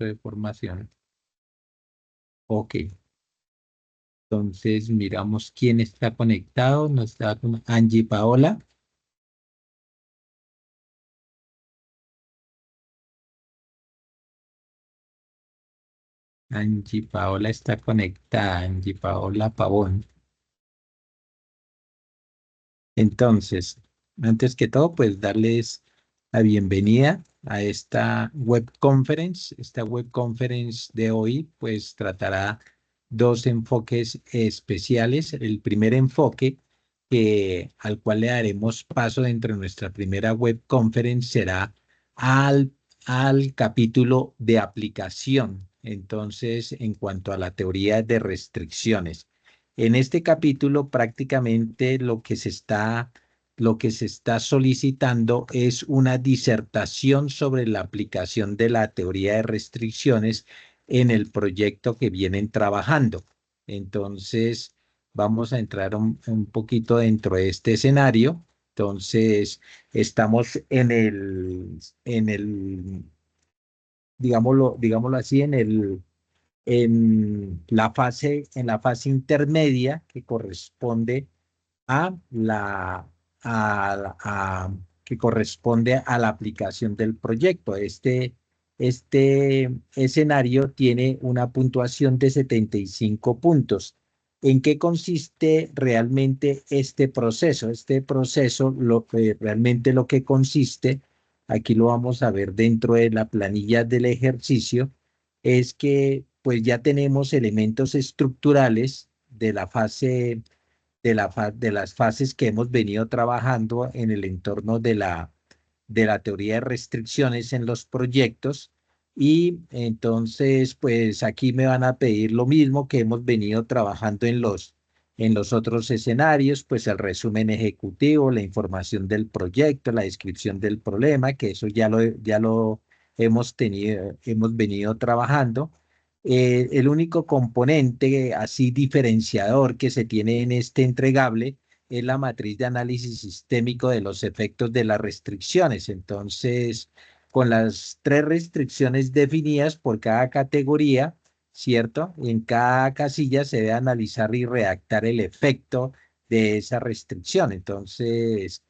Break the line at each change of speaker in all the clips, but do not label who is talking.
de formación. Ok, entonces miramos quién está conectado. Nos está con Angie Paola. Angie Paola está conectada. Angie Paola Pavón. Entonces, antes que todo, pues darles la bienvenida a esta web conference. Esta web conference de hoy, pues tratará dos enfoques especiales. El primer enfoque al cual le daremos paso dentro de nuestra primera web conference será al, al capítulo de aplicación. Entonces, en cuanto a la teoría de restricciones. En este capítulo prácticamente lo que se está solicitando es una disertación sobre la aplicación de la teoría de restricciones en el proyecto que vienen trabajando. Entonces, vamos a entrar un poquito dentro de este escenario. Entonces, estamos digámoslo así, en la fase intermedia que corresponde a que corresponde a la aplicación del proyecto. Este escenario tiene una puntuación de 75 puntos. ¿En qué consiste realmente este proceso? Este proceso, realmente lo que consiste, aquí lo vamos a ver dentro de la planilla del ejercicio, es que pues ya tenemos elementos estructurales de la fase de las fases que hemos venido trabajando en el entorno de la teoría de restricciones en los proyectos. Y entonces, pues aquí me van a pedir lo mismo que hemos venido trabajando en los otros escenarios, pues el resumen ejecutivo, la información del proyecto, la descripción del problema, que eso ya lo hemos venido trabajando. El único componente así diferenciador que se tiene en este entregable es la matriz de análisis sistémico de los efectos de las restricciones. Entonces, con las tres restricciones definidas por cada categoría, ¿cierto? En cada casilla se debe analizar y redactar el efecto de esa restricción. Entonces,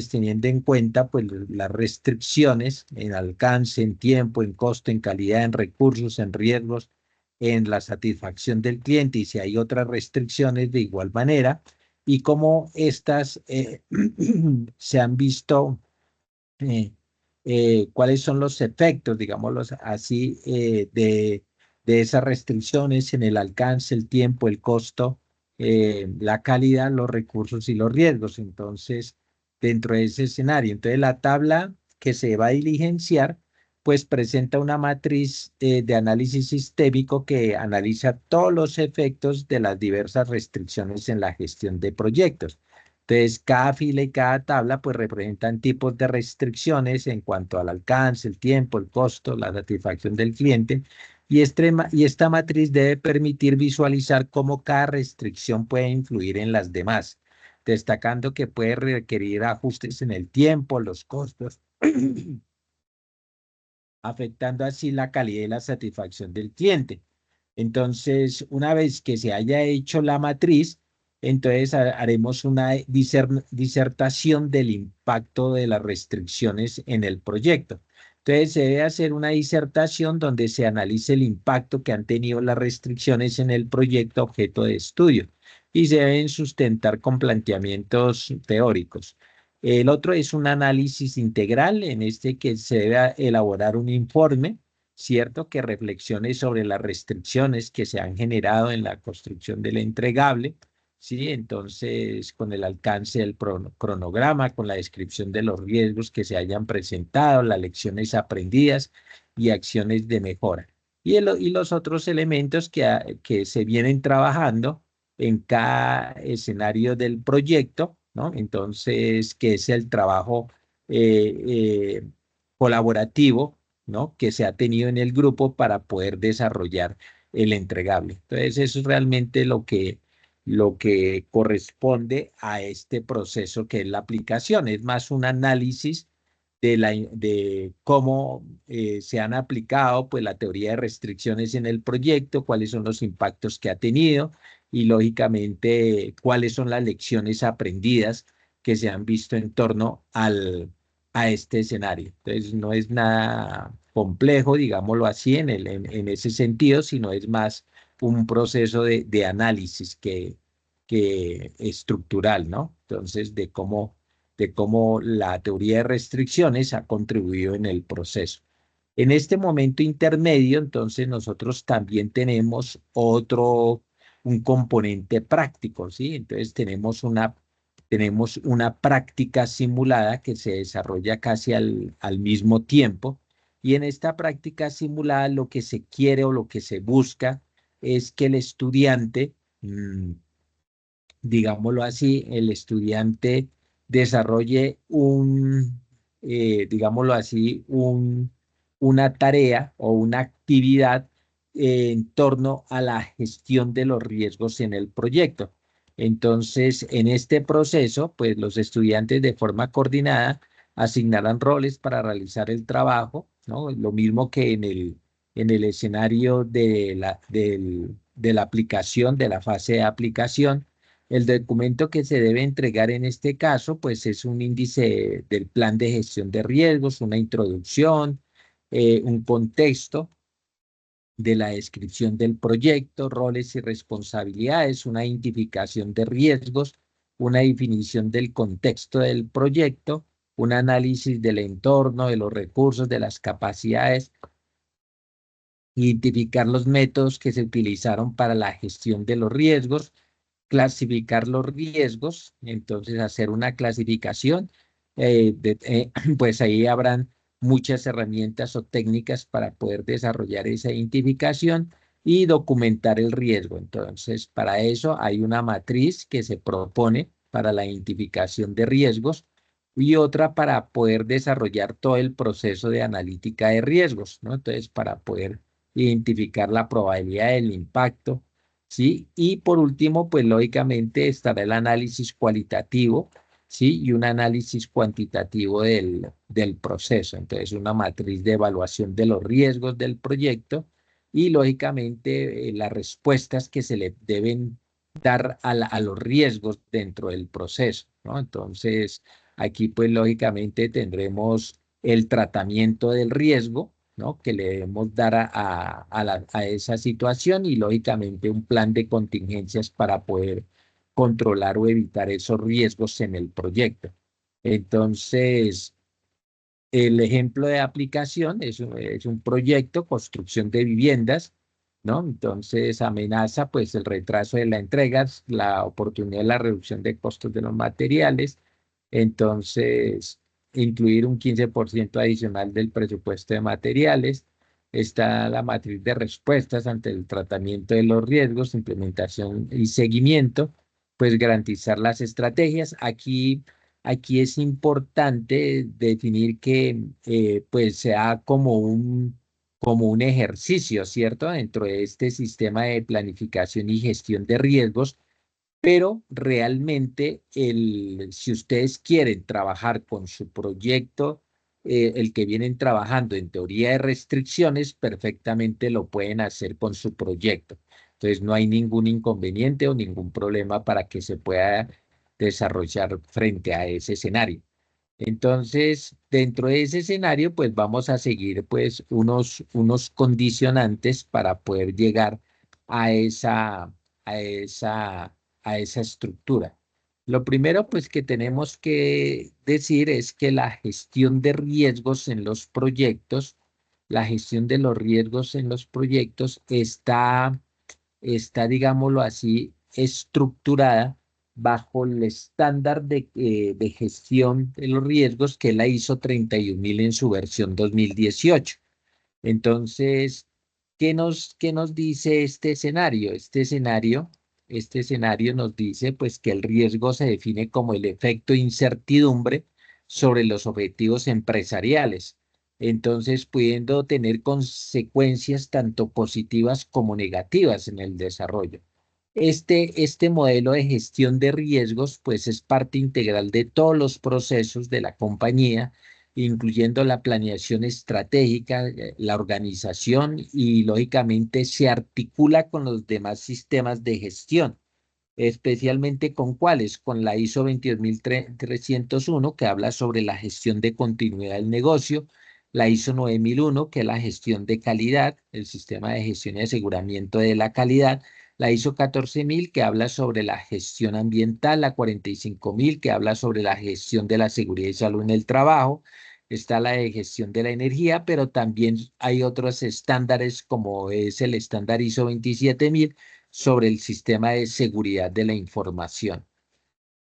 teniendo en cuenta pues las restricciones en alcance, en tiempo, en costo, en calidad, en recursos, en riesgos, en la satisfacción del cliente y si hay otras restricciones de igual manera, y cómo estas se han visto, eh, cuáles son los efectos, digámoslo así, de esas restricciones en el alcance, el tiempo, el costo, la calidad, los recursos y los riesgos. Entonces, dentro de ese escenario, entonces la tabla que se va a diligenciar, pues presenta una matriz de análisis sistémico que analiza todos los efectos de las diversas restricciones en la gestión de proyectos. Entonces, cada fila y cada tabla pues representan tipos de restricciones en cuanto al alcance, el tiempo, el costo, la satisfacción del cliente. Y esta matriz debe permitir visualizar cómo cada restricción puede influir en las demás, destacando que puede requerir ajustes en el tiempo, los costos, afectando así la calidad y la satisfacción del cliente. Entonces, una vez que se haya hecho la matriz, entonces haremos una disertación del impacto de las restricciones en el proyecto. Entonces, se debe hacer una disertación donde se analice el impacto que han tenido las restricciones en el proyecto objeto de estudio y se deben sustentar con planteamientos teóricos. El otro es un análisis integral, en este que se debe elaborar un informe, ¿cierto? Que reflexione sobre las restricciones que se han generado en la construcción del entregable, ¿sí? Entonces, con el alcance del cronograma, con la descripción de los riesgos que se hayan presentado, las lecciones aprendidas y acciones de mejora. Y los otros elementos que se vienen trabajando en cada escenario del proyecto, ¿no? Entonces, que es el trabajo colaborativo, ¿no? Que se ha tenido en el grupo para poder desarrollar el entregable. Entonces, eso es realmente lo que corresponde a este proceso que es la aplicación. Es más un análisis de cómo se han aplicado pues la teoría de restricciones en el proyecto, cuáles son los impactos que ha tenido y lógicamente cuáles son las lecciones aprendidas que se han visto en torno a este escenario. Entonces no es nada complejo, digámoslo así, en ese sentido, sino es más un proceso de análisis que estructural, ¿no? Entonces, de cómo la teoría de restricciones ha contribuido en el proceso. En este momento intermedio, entonces, nosotros también tenemos un componente práctico, ¿sí? Entonces, tenemos una práctica simulada que se desarrolla casi al mismo tiempo. Y en esta práctica simulada lo que se quiere o lo que se busca es que el estudiante, digámoslo así, el estudiante desarrolle digámoslo así, una tarea o una actividad en torno a la gestión de los riesgos en el proyecto. Entonces, en este proceso, pues los estudiantes de forma coordinada asignarán roles para realizar el trabajo, ¿no? Lo mismo que en el escenario de la aplicación, de la fase de aplicación. El documento que se debe entregar en este caso, pues es un índice del plan de gestión de riesgos, una introducción, un contexto de la descripción del proyecto, roles y responsabilidades, una identificación de riesgos, una definición del contexto del proyecto, un análisis del entorno, de los recursos, de las capacidades, identificar los métodos que se utilizaron para la gestión de los riesgos, clasificar los riesgos, entonces hacer una clasificación, pues ahí habrán muchas herramientas o técnicas para poder desarrollar esa identificación y documentar el riesgo. Entonces, para eso hay una matriz que se propone para la identificación de riesgos y otra para poder desarrollar todo el proceso de analítica de riesgos, ¿no? Entonces, para poder identificar la probabilidad del impacto, ¿sí? Y por último, pues lógicamente estará el análisis cualitativo, ¿sí? Y un análisis cuantitativo del proceso. Entonces, una matriz de evaluación de los riesgos del proyecto y lógicamente las respuestas que se le deben dar a los riesgos dentro del proceso, ¿no? Entonces, aquí pues lógicamente tendremos el tratamiento del riesgo, ¿no? Que le debemos dar a esa situación y lógicamente un plan de contingencias para poder controlar o evitar esos riesgos en el proyecto. Entonces, el ejemplo de aplicación es un proyecto, construcción de viviendas, ¿no? Entonces, amenaza pues el retraso de la entrega, la oportunidad de la reducción de costos de los materiales. Entonces, incluir un 15% adicional del presupuesto de materiales. Está la matriz de respuestas ante el tratamiento de los riesgos, implementación y seguimiento, pues garantizar las estrategias. Aquí es importante definir que pues sea como un ejercicio, ¿cierto? Dentro de este sistema de planificación y gestión de riesgos, pero realmente si ustedes quieren trabajar con su proyecto, el que vienen trabajando en teoría de restricciones, perfectamente lo pueden hacer con su proyecto. Entonces no hay ningún inconveniente o ningún problema para que se pueda desarrollar frente a ese escenario. Entonces, dentro de ese escenario, pues vamos a seguir pues unos condicionantes para poder llegar a a esa, a esa estructura. Lo primero pues que tenemos que decir es que la gestión de riesgos en los proyectos, la gestión de los riesgos en los proyectos está, digámoslo así, estructurada bajo el estándar de gestión de los riesgos que es la ISO 31000 en su versión 2018. Entonces, qué nos dice este escenario? Este escenario nos dice pues que el riesgo se define como el efecto incertidumbre sobre los objetivos empresariales. Entonces, pudiendo tener consecuencias tanto positivas como negativas en el desarrollo. Este modelo de gestión de riesgos, pues es parte integral de todos los procesos de la compañía incluyendo la planeación estratégica, la organización y lógicamente se articula con los demás sistemas de gestión, especialmente con cuáles, con la ISO 22301 que habla sobre la gestión de continuidad del negocio, la ISO 9001 que es la gestión de calidad, el sistema de gestión y aseguramiento de la calidad, la ISO 14000 que habla sobre la gestión ambiental, la 45000 que habla sobre la gestión de la seguridad y salud en el trabajo, está la de gestión de la energía, pero también hay otros estándares como es el estándar ISO 27000 sobre el sistema de seguridad de la información.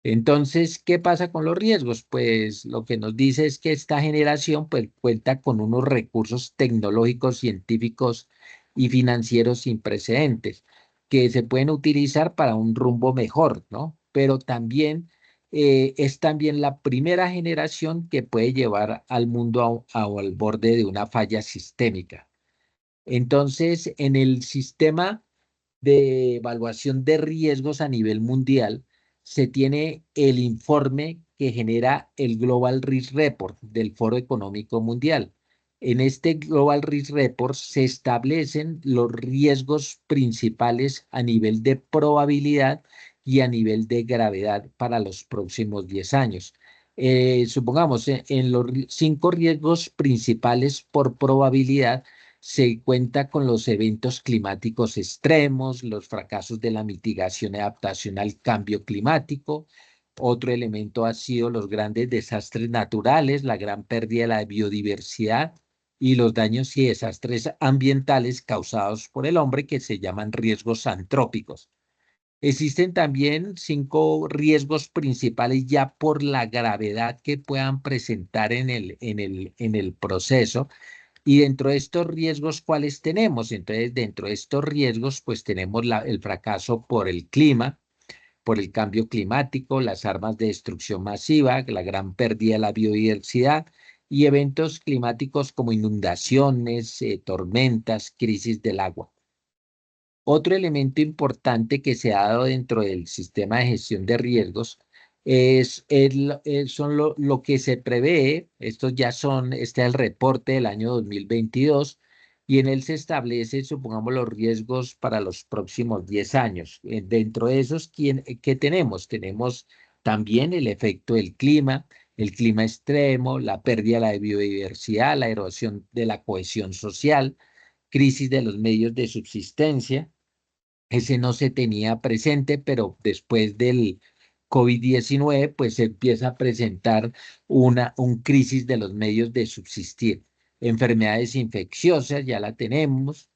Entonces, ¿qué pasa con los riesgos? Pues lo que nos dice es que esta generación pues, cuenta con unos recursos tecnológicos, científicos y financieros sin precedentes que se pueden utilizar para un rumbo mejor, ¿no? Pero también es también la primera generación que puede llevar al mundo al borde de una falla sistémica. Entonces, en el sistema de evaluación de riesgos a nivel mundial, se tiene el informe que genera el Global Risk Report del Foro Económico Mundial. En este Global Risk Report se establecen los riesgos principales a nivel de probabilidad y a nivel de gravedad para los próximos 10 años. Supongamos, en los 5 riesgos principales por probabilidad, se cuenta con los eventos climáticos extremos, los fracasos de la mitigación y adaptación al cambio climático. Otro elemento ha sido los grandes desastres naturales, la gran pérdida de la biodiversidad y los daños y desastres ambientales causados por el hombre que se llaman riesgos antrópicos. Existen también 5 riesgos principales ya por la gravedad que puedan presentar en el proceso y dentro de estos riesgos, ¿cuáles tenemos? Entonces, dentro de estos riesgos, pues tenemos el fracaso por el clima, por el cambio climático, las armas de destrucción masiva, la gran pérdida de la biodiversidad y eventos climáticos como inundaciones, tormentas, crisis del agua. Otro elemento importante que se ha dado dentro del sistema de gestión de riesgos son lo que se prevé. Estos ya son, este es el reporte del año 2022 y en él se establece, supongamos, los riesgos para los próximos 10 años. Dentro de esos, ¿qué tenemos? Tenemos también el efecto del clima, el clima extremo, la pérdida de la biodiversidad, la erosión de la cohesión social, crisis de los medios de subsistencia. Ese no se tenía presente, pero después del COVID-19, pues se empieza a presentar un crisis de los medios de subsistir. Enfermedades infecciosas, ya la tenemos,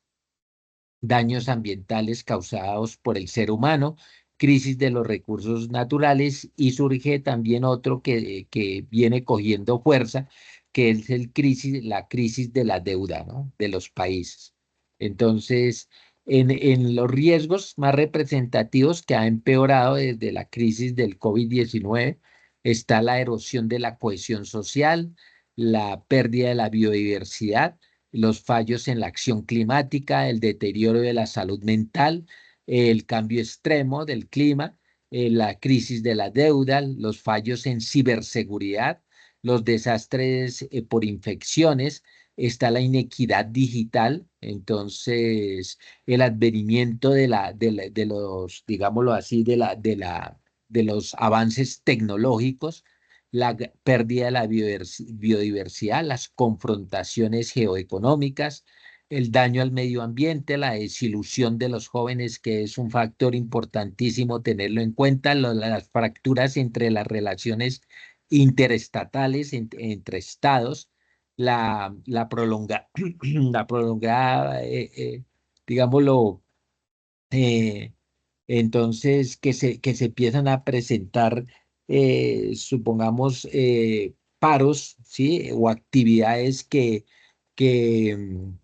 daños ambientales causados por el ser humano, crisis de los recursos naturales y surge también otro que viene cogiendo fuerza, que es la crisis de la deuda, ¿no? De los países. Entonces, en los riesgos más representativos que ha empeorado desde la crisis del COVID-19 está la erosión de la cohesión social, la pérdida de la biodiversidad, los fallos en la acción climática, el deterioro de la salud mental, el cambio extremo del clima, la crisis de la deuda, los fallos en ciberseguridad, los desastres por infecciones, está la inequidad digital, entonces el advenimiento de los, digámoslo así, de los avances tecnológicos, la pérdida de la biodiversidad, las confrontaciones geoeconómicas, el daño al medio ambiente, la desilusión de los jóvenes, que es un factor importantísimo tenerlo en cuenta, las fracturas entre las relaciones interestatales, entre estados, la prolongada, digámoslo, eh, entonces, que se empiezan a presentar, supongamos, paros, ¿sí? O actividades que, mm,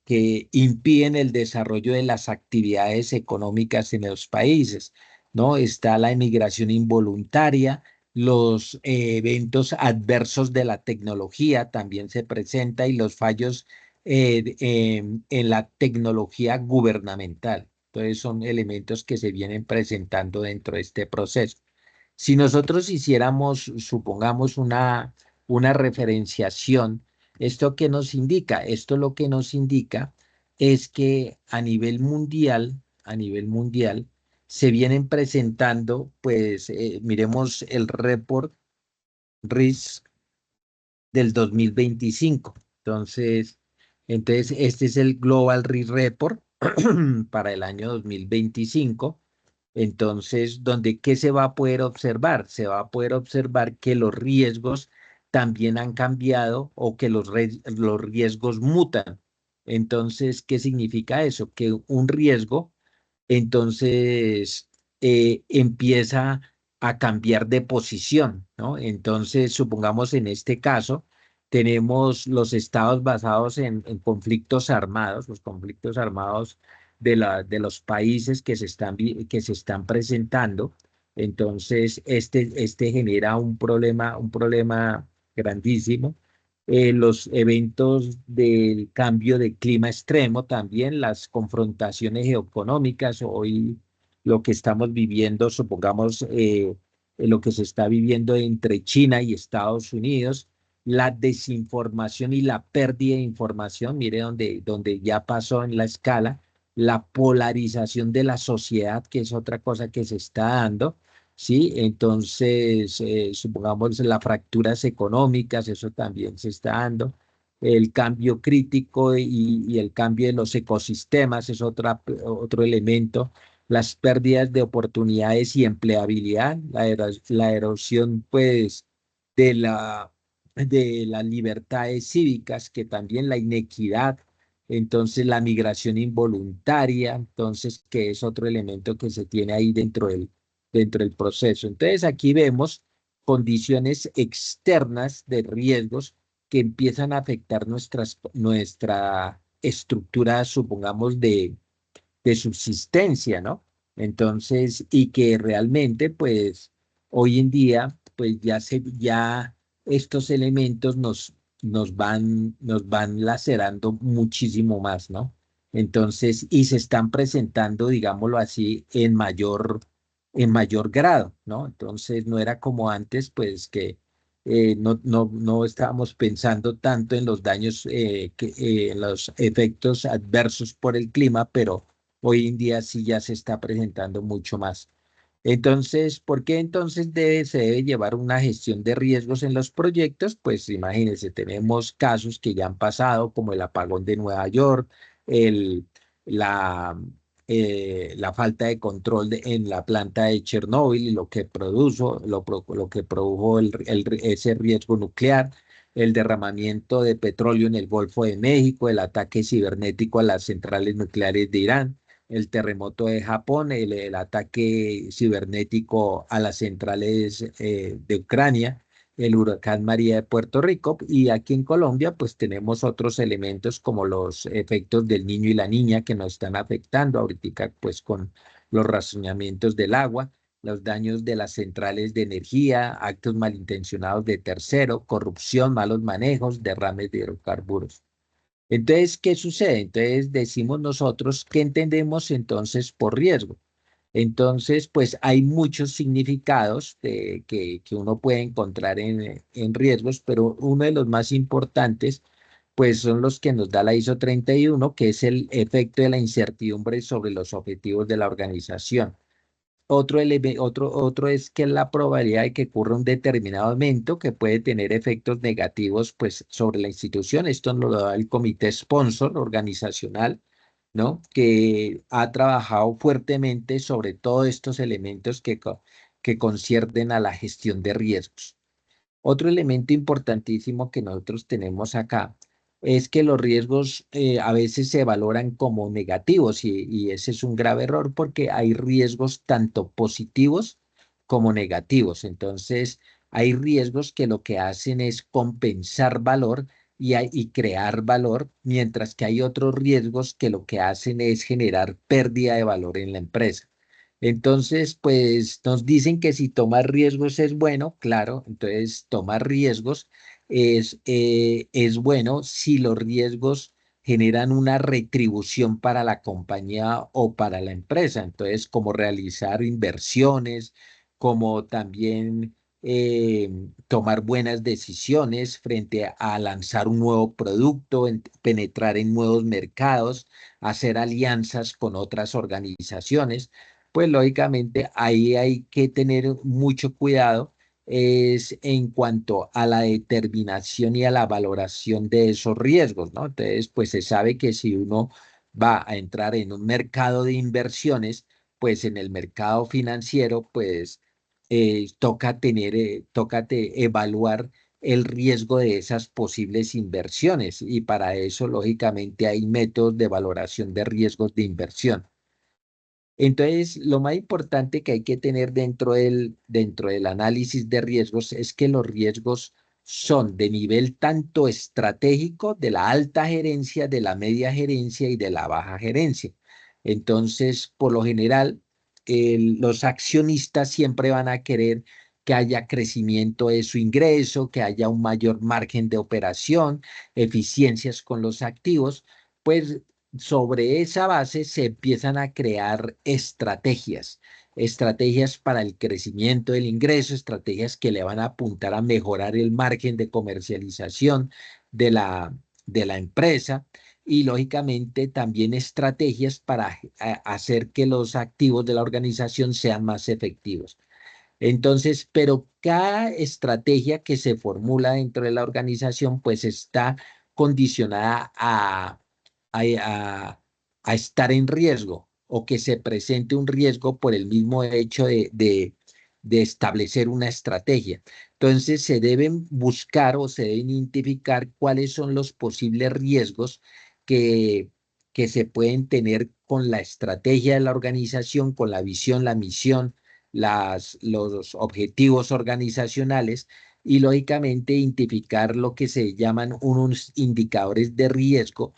que impiden el desarrollo de las actividades económicas en los países, ¿no? Está la emigración involuntaria, los eventos adversos de la tecnología también se presenta y los fallos en la tecnología gubernamental. Entonces son elementos que se vienen presentando dentro de este proceso. Si nosotros hiciéramos, supongamos, una referenciación. ¿Esto qué nos indica? Esto lo que nos indica es que a nivel mundial, se vienen presentando, pues, miremos el report RISC del 2025. Entonces, este es el Global Risk Report para el año 2025. Entonces, donde ¿qué se va a poder observar? Se va a poder observar que los riesgos también han cambiado o que los riesgos mutan. Entonces, ¿qué significa eso? Que un riesgo entonces empieza a cambiar de posición, ¿no? Entonces, supongamos en este caso, tenemos los estados basados en conflictos armados, los conflictos armados de los países que se están presentando. Entonces, este genera un problema grandísimo. Los eventos del cambio de clima extremo, también las confrontaciones geoeconómicas, hoy lo que estamos viviendo, supongamos lo que se está viviendo entre China y Estados Unidos, la desinformación y la pérdida de información, mire donde ya pasó en la escala, la polarización de la sociedad, que es otra cosa que se está dando. Sí, entonces, supongamos las fracturas económicas, eso también se está dando. El cambio crítico y el cambio de los ecosistemas es otro elemento. Las pérdidas de oportunidades y empleabilidad, la erosión, pues, de de las libertades cívicas, que también la inequidad, entonces la migración involuntaria, entonces, que es otro elemento que se tiene ahí dentro del proceso. Entonces, aquí vemos condiciones externas de riesgos que empiezan a afectar nuestra estructura, supongamos, de subsistencia, ¿no? Entonces, y que realmente, pues, hoy en día, pues ya estos elementos nos van lacerando muchísimo más, ¿no? Entonces, y se están presentando, digámoslo así, en mayor grado, ¿no? Entonces, no era como antes, pues, que no estábamos pensando tanto en los daños, en los efectos adversos por el clima, pero hoy en día sí ya se está presentando mucho más. Entonces, ¿por qué entonces se debe llevar una gestión de riesgos en los proyectos? Pues imagínense, tenemos casos que ya han pasado, como el apagón de Nueva York, el, la, la falta de control en la planta de Chernóbil y lo que produjo ese riesgo nuclear, el derramamiento de petróleo en el Golfo de México, el ataque cibernético a las centrales nucleares de Irán, el terremoto de Japón, el ataque cibernético a las centrales de Ucrania, el huracán María de Puerto Rico, y aquí en Colombia pues tenemos otros elementos como los efectos del niño y la niña que nos están afectando ahorita pues con los racionamientos del agua, los daños de las centrales de energía, actos malintencionados de tercero, corrupción, malos manejos, derrames de hidrocarburos. Entonces, ¿qué sucede? Entonces decimos nosotros, ¿qué entendemos entonces por riesgo? Entonces, pues hay muchos significados que uno puede encontrar en riesgos, pero uno de los más importantes, pues son los que nos da la ISO 31, que es el efecto de la incertidumbre sobre los objetivos de la organización. Otro es que la probabilidad de que ocurra un determinado evento que puede tener efectos negativos pues, sobre la institución. Esto nos lo da el comité sponsor organizacional, ¿no? Que ha trabajado fuertemente sobre todos estos elementos que conciernen a la gestión de riesgos. Otro elemento importantísimo que nosotros tenemos acá es que los riesgos a veces se valoran como negativos y ese es un grave error porque hay riesgos tanto positivos como negativos. Entonces, hay riesgos que lo que hacen es compensar valor y crear valor, mientras que hay otros riesgos que lo que hacen es generar pérdida de valor en la empresa. Entonces, pues nos dicen que si tomar riesgos es bueno, claro, entonces tomar riesgos es bueno si los riesgos generan una retribución para la compañía o para la empresa. Entonces, como realizar inversiones, como también tomar buenas decisiones frente a lanzar un nuevo producto, penetrar en nuevos mercados, hacer alianzas con otras organizaciones. Pues lógicamente ahí hay que tener mucho cuidado es en cuanto a la determinación y a la valoración de esos riesgos, ¿no? Entonces, pues se sabe que si uno va a entrar en un mercado de inversiones, pues en el mercado financiero, pues evaluar el riesgo de esas posibles inversiones y para eso, lógicamente, hay métodos de valoración de riesgos de inversión. Entonces, lo más importante que hay que tener dentro del análisis de riesgos es que los riesgos son de nivel tanto estratégico, de la alta gerencia, de la media gerencia y de la baja gerencia. Entonces, por lo general, los accionistas siempre van a querer que haya crecimiento de su ingreso, que haya un mayor margen de operación, eficiencias con los activos, pues sobre esa base se empiezan a crear estrategias para el crecimiento del ingreso, estrategias que le van a apuntar a mejorar el margen de comercialización de de la empresa y lógicamente también estrategias para hacer que los activos de la organización sean más efectivos. Entonces, pero cada estrategia que se formula dentro de la organización, pues está condicionada a, a estar en riesgo o que se presente un riesgo por el mismo hecho de establecer una estrategia. Entonces, se deben buscar o se deben identificar cuáles son los posibles riesgos que, que se pueden tener con la estrategia de la organización, con la visión, la misión, los objetivos organizacionales y lógicamente identificar lo que se llaman unos indicadores de riesgo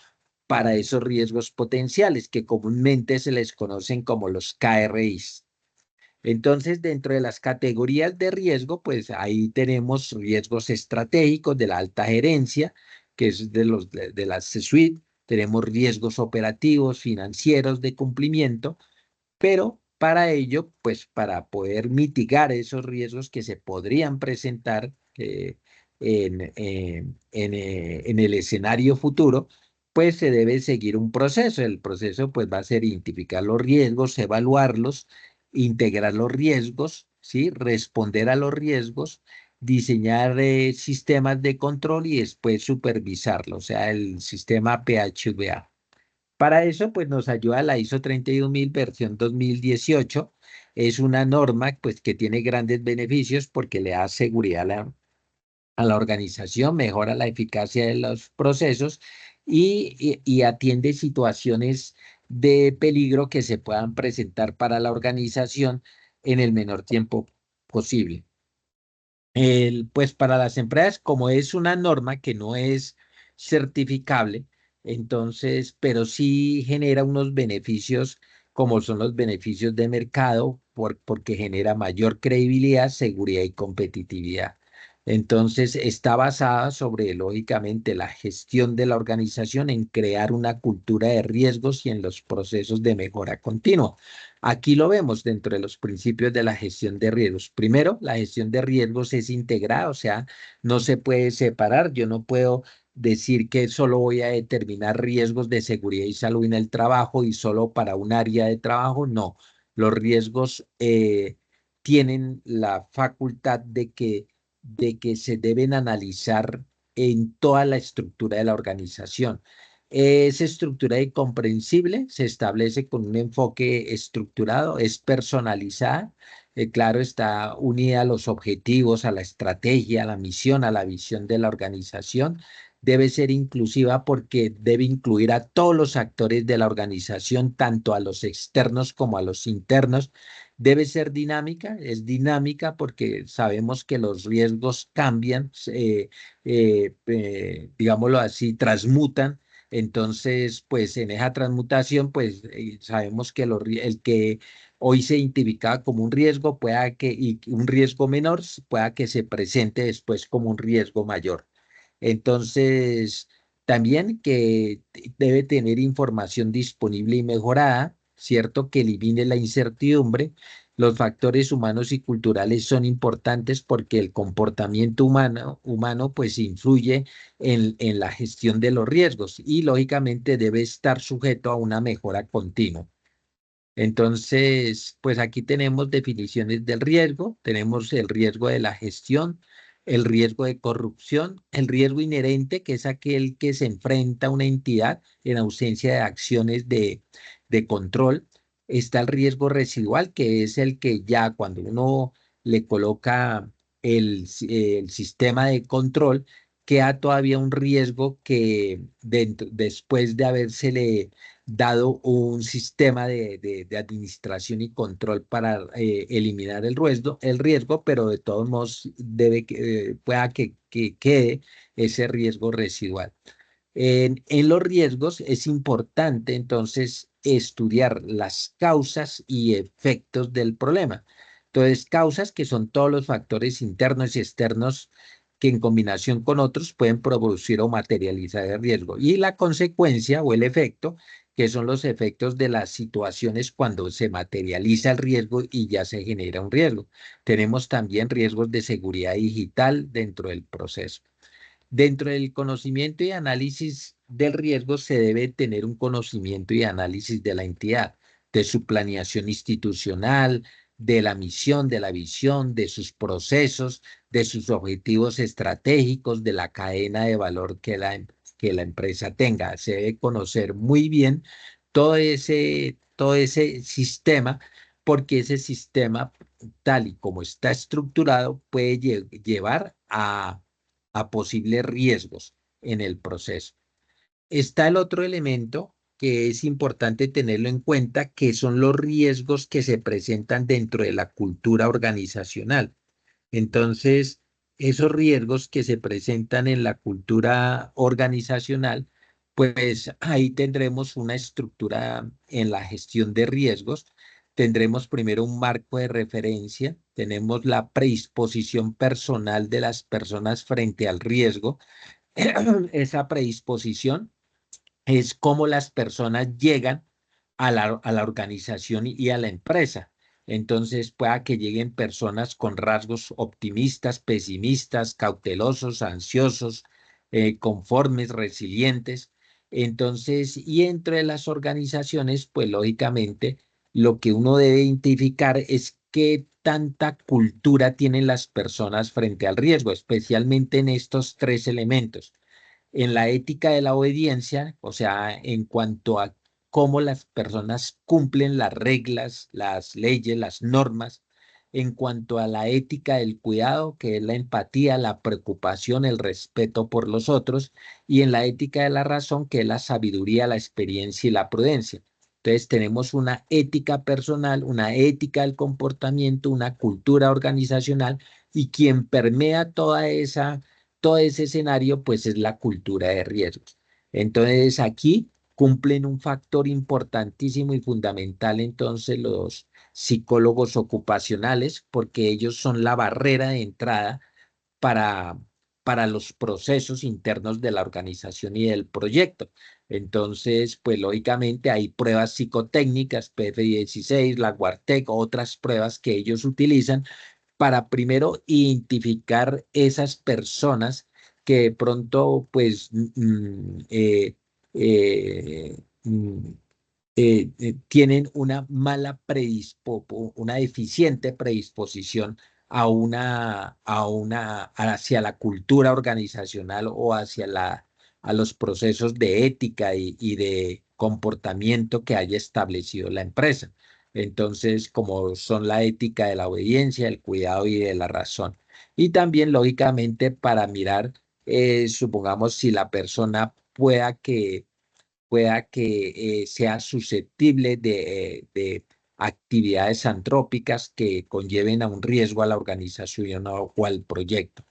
para esos riesgos potenciales que comúnmente se les conocen como los KRIs. Entonces, dentro de las categorías de riesgo, pues ahí tenemos riesgos estratégicos de la alta gerencia, que es de la C-suite, tenemos riesgos operativos, financieros de cumplimiento, pero para ello, pues para poder mitigar esos riesgos que se podrían presentar en el escenario futuro, pues se debe seguir un proceso. El proceso pues va a ser identificar los riesgos, evaluarlos, integrar los riesgos, ¿sí? Responder a los riesgos, diseñar sistemas de control y después supervisarlo, o sea, el sistema PHVA. Para eso, pues nos ayuda la ISO 31000 versión 2018. Es una norma pues, que tiene grandes beneficios porque le da seguridad a la organización, mejora la eficacia de los procesos y atiende situaciones de peligro que se puedan presentar para la organización en el menor tiempo posible. Pues para las empresas, como es una norma que no es certificable, entonces, pero sí genera unos beneficios como son los beneficios de mercado, porque genera mayor credibilidad, seguridad y competitividad. Entonces, está basada sobre, lógicamente, la gestión de la organización en crear una cultura de riesgos y en los procesos de mejora continua. Aquí lo vemos dentro de los principios de la gestión de riesgos. Primero, la gestión de riesgos es integrada, o sea, no se puede separar. Yo no puedo decir que solo voy a determinar riesgos de seguridad y salud en el trabajo y solo para un área de trabajo. No, los riesgos tienen la facultad de que se deben analizar en toda la estructura de la organización. Es estructurada y comprensible, se establece con un enfoque estructurado, es personalizada, claro, está unida a los objetivos, a la estrategia, a la misión, a la visión de la organización. Debe ser inclusiva porque debe incluir a todos los actores de la organización, tanto a los externos como a los internos. Debe ser dinámica, es dinámica porque sabemos que los riesgos cambian, digámoslo así, transmutan. Entonces, pues en esa transmutación, pues sabemos que el que hoy se identificaba como un riesgo, y un riesgo menor, pueda que se presente después como un riesgo mayor. Entonces, también que debe tener información disponible y mejorada, ¿cierto? Que elimine la incertidumbre Los factores humanos y culturales son importantes porque el comportamiento humano pues influye en la gestión de los riesgos y lógicamente debe estar sujeto a una mejora continua. Entonces, pues aquí tenemos definiciones del riesgo, tenemos el riesgo de la gestión, el riesgo de corrupción, el riesgo inherente, que es aquel que se enfrenta a una entidad en ausencia de acciones de control. Está el riesgo residual, que es el que ya cuando uno le coloca el sistema de control, queda todavía un riesgo que después de habérsele dado un sistema de administración y control para eliminar el riesgo, pero de todos modos pueda que quede ese riesgo residual. En los riesgos es importante entonces estudiar las causas y efectos del problema. Entonces, causas que son todos los factores internos y externos que en combinación con otros pueden producir o materializar el riesgo. Y la consecuencia o el efecto, que son los efectos de las situaciones cuando se materializa el riesgo y ya se genera un riesgo. Tenemos también riesgos de seguridad digital dentro del proceso. Dentro del conocimiento y análisis del riesgo se debe tener un conocimiento y análisis de la entidad, de su planeación institucional, de la misión, de la visión, de sus procesos, de sus objetivos estratégicos, de la cadena de valor que la empresa tenga. Se debe conocer muy bien todo ese sistema, porque ese sistema, tal y como está estructurado, puede llevar a posibles riesgos en el proceso. Está el otro elemento que es importante tenerlo en cuenta, que son los riesgos que se presentan dentro de la cultura organizacional. Entonces, esos riesgos que se presentan en la cultura organizacional, pues ahí tendremos una estructura en la gestión de riesgos. Tendremos primero un marco de referencia, tenemos la predisposición personal de las personas frente al riesgo. Esa predisposición es cómo las personas llegan a la organización y a la empresa. Entonces, pueda que lleguen personas con rasgos optimistas, pesimistas, cautelosos, ansiosos, conformes, resilientes. Entonces, y entre las organizaciones, pues lógicamente, lo que uno debe identificar es qué tanta cultura tienen las personas frente al riesgo, especialmente en estos tres elementos en la ética de la obediencia, o sea, en cuanto a cómo las personas cumplen las reglas, las leyes, las normas, en cuanto a la ética del cuidado, que es la empatía, la preocupación, el respeto por los otros, y en la ética de la razón, que es la sabiduría, la experiencia y la prudencia. Entonces tenemos una ética personal, una ética del comportamiento, una cultura organizacional, y quien permea todo ese escenario, pues es la cultura de riesgos. Entonces aquí cumplen un factor importantísimo y fundamental entonces los psicólogos ocupacionales, porque ellos son la barrera de entrada para, para los procesos internos de la organización y del proyecto. Entonces, pues lógicamente hay pruebas psicotécnicas, PF16, la Guartec, otras pruebas que ellos utilizan para primero identificar esas personas que de pronto pues mm, tienen una una deficiente predisposición hacia la cultura organizacional o a los procesos de ética y de comportamiento que haya establecido la empresa. Entonces, como son la ética de la obediencia, el cuidado y de la razón. Y también, lógicamente, para mirar, supongamos, si la persona pueda que sea susceptible de actividades antrópicas que conlleven a un riesgo a la organización o al proyecto.